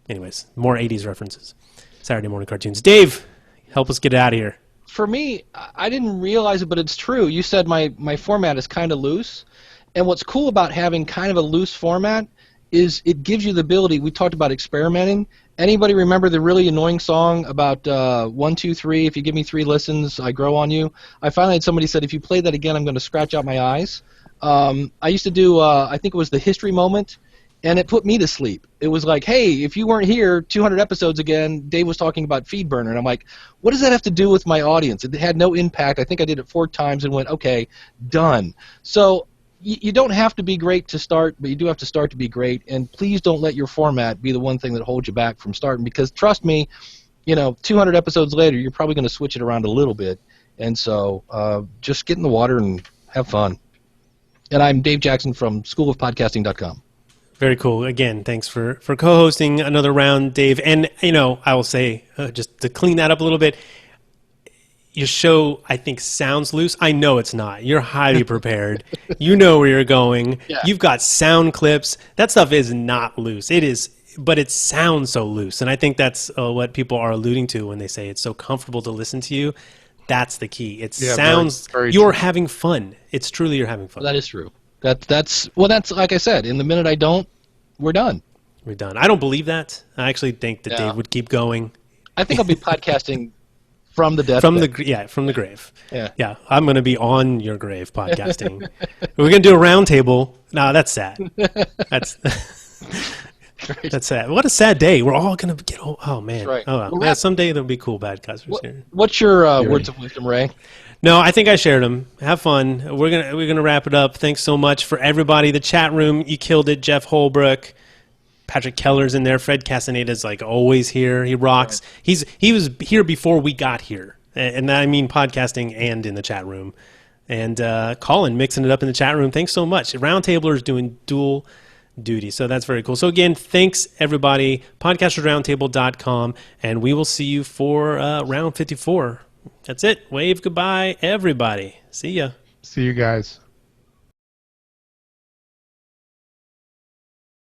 Anyways, more 80s references. Saturday morning cartoons. Dave, help us get out of here. For me, I didn't realize it, but it's true. You said my format is kind of loose. And what's cool about having kind of a loose format is it gives you the ability. We talked about experimenting. Anybody remember the really annoying song about 1, 2, 3, if you give me 3 listens, I grow on you? I finally had somebody said, if you play that again, I'm going to scratch out my eyes. I used to do, I think it was the history moment, and it put me to sleep. It was like, hey, if you weren't here 200 episodes again, Dave was talking about feed burner. And I'm like, what does that have to do with my audience? It had no impact. I think I did it 4 times and went, okay, done. So you don't have to be great to start, but you do have to start to be great. And please don't let your format be the one thing that holds you back from starting, because trust me, 200 episodes later, you're probably going to switch it around a little bit. And so just get in the water and have fun. And I'm Dave Jackson from schoolofpodcasting.com. Very cool. Again, thanks for co-hosting another round, Dave. And, I will say, just to clean that up a little bit, your show, I think, sounds loose. I know it's not. You're highly prepared. You know where you're going. Yeah. You've got sound clips. That stuff is not loose. It is, but it sounds so loose. And I think that's what people are alluding to when they say it's so comfortable to listen to you. That's the key. It sounds, very you're true. having fun. It's truly you're having fun. Well, that is true. That's like I said, in the minute I don't, we're done. We're done. I don't believe that. I actually think that Dave would keep going. I think I'll be podcasting from the death. From the grave. Yeah. I'm going to be on your grave podcasting. We're going to do a roundtable. No, that's sad. That's that's sad. What a sad day. We're all going to get. Oh man. That's right. Oh well. Well, Yeah, someday there'll be cool podcasters here. What's your words of wisdom, Ray? No, I think I shared them. Have fun. We're gonna wrap it up. Thanks so much for everybody. The chat room, you killed it. Jeff Holbrook, Patrick Keller's in there. Fred Casaneda's like always here. He rocks. Right. He was here before we got here, and I mean podcasting and in the chat room. And Colin mixing it up in the chat room. Thanks so much. Roundtabler is doing dual duty, so that's very cool. So again, thanks everybody. Podcastersroundtable.com, and we will see you for round 54. That's it. Wave goodbye, everybody. See ya. See you guys.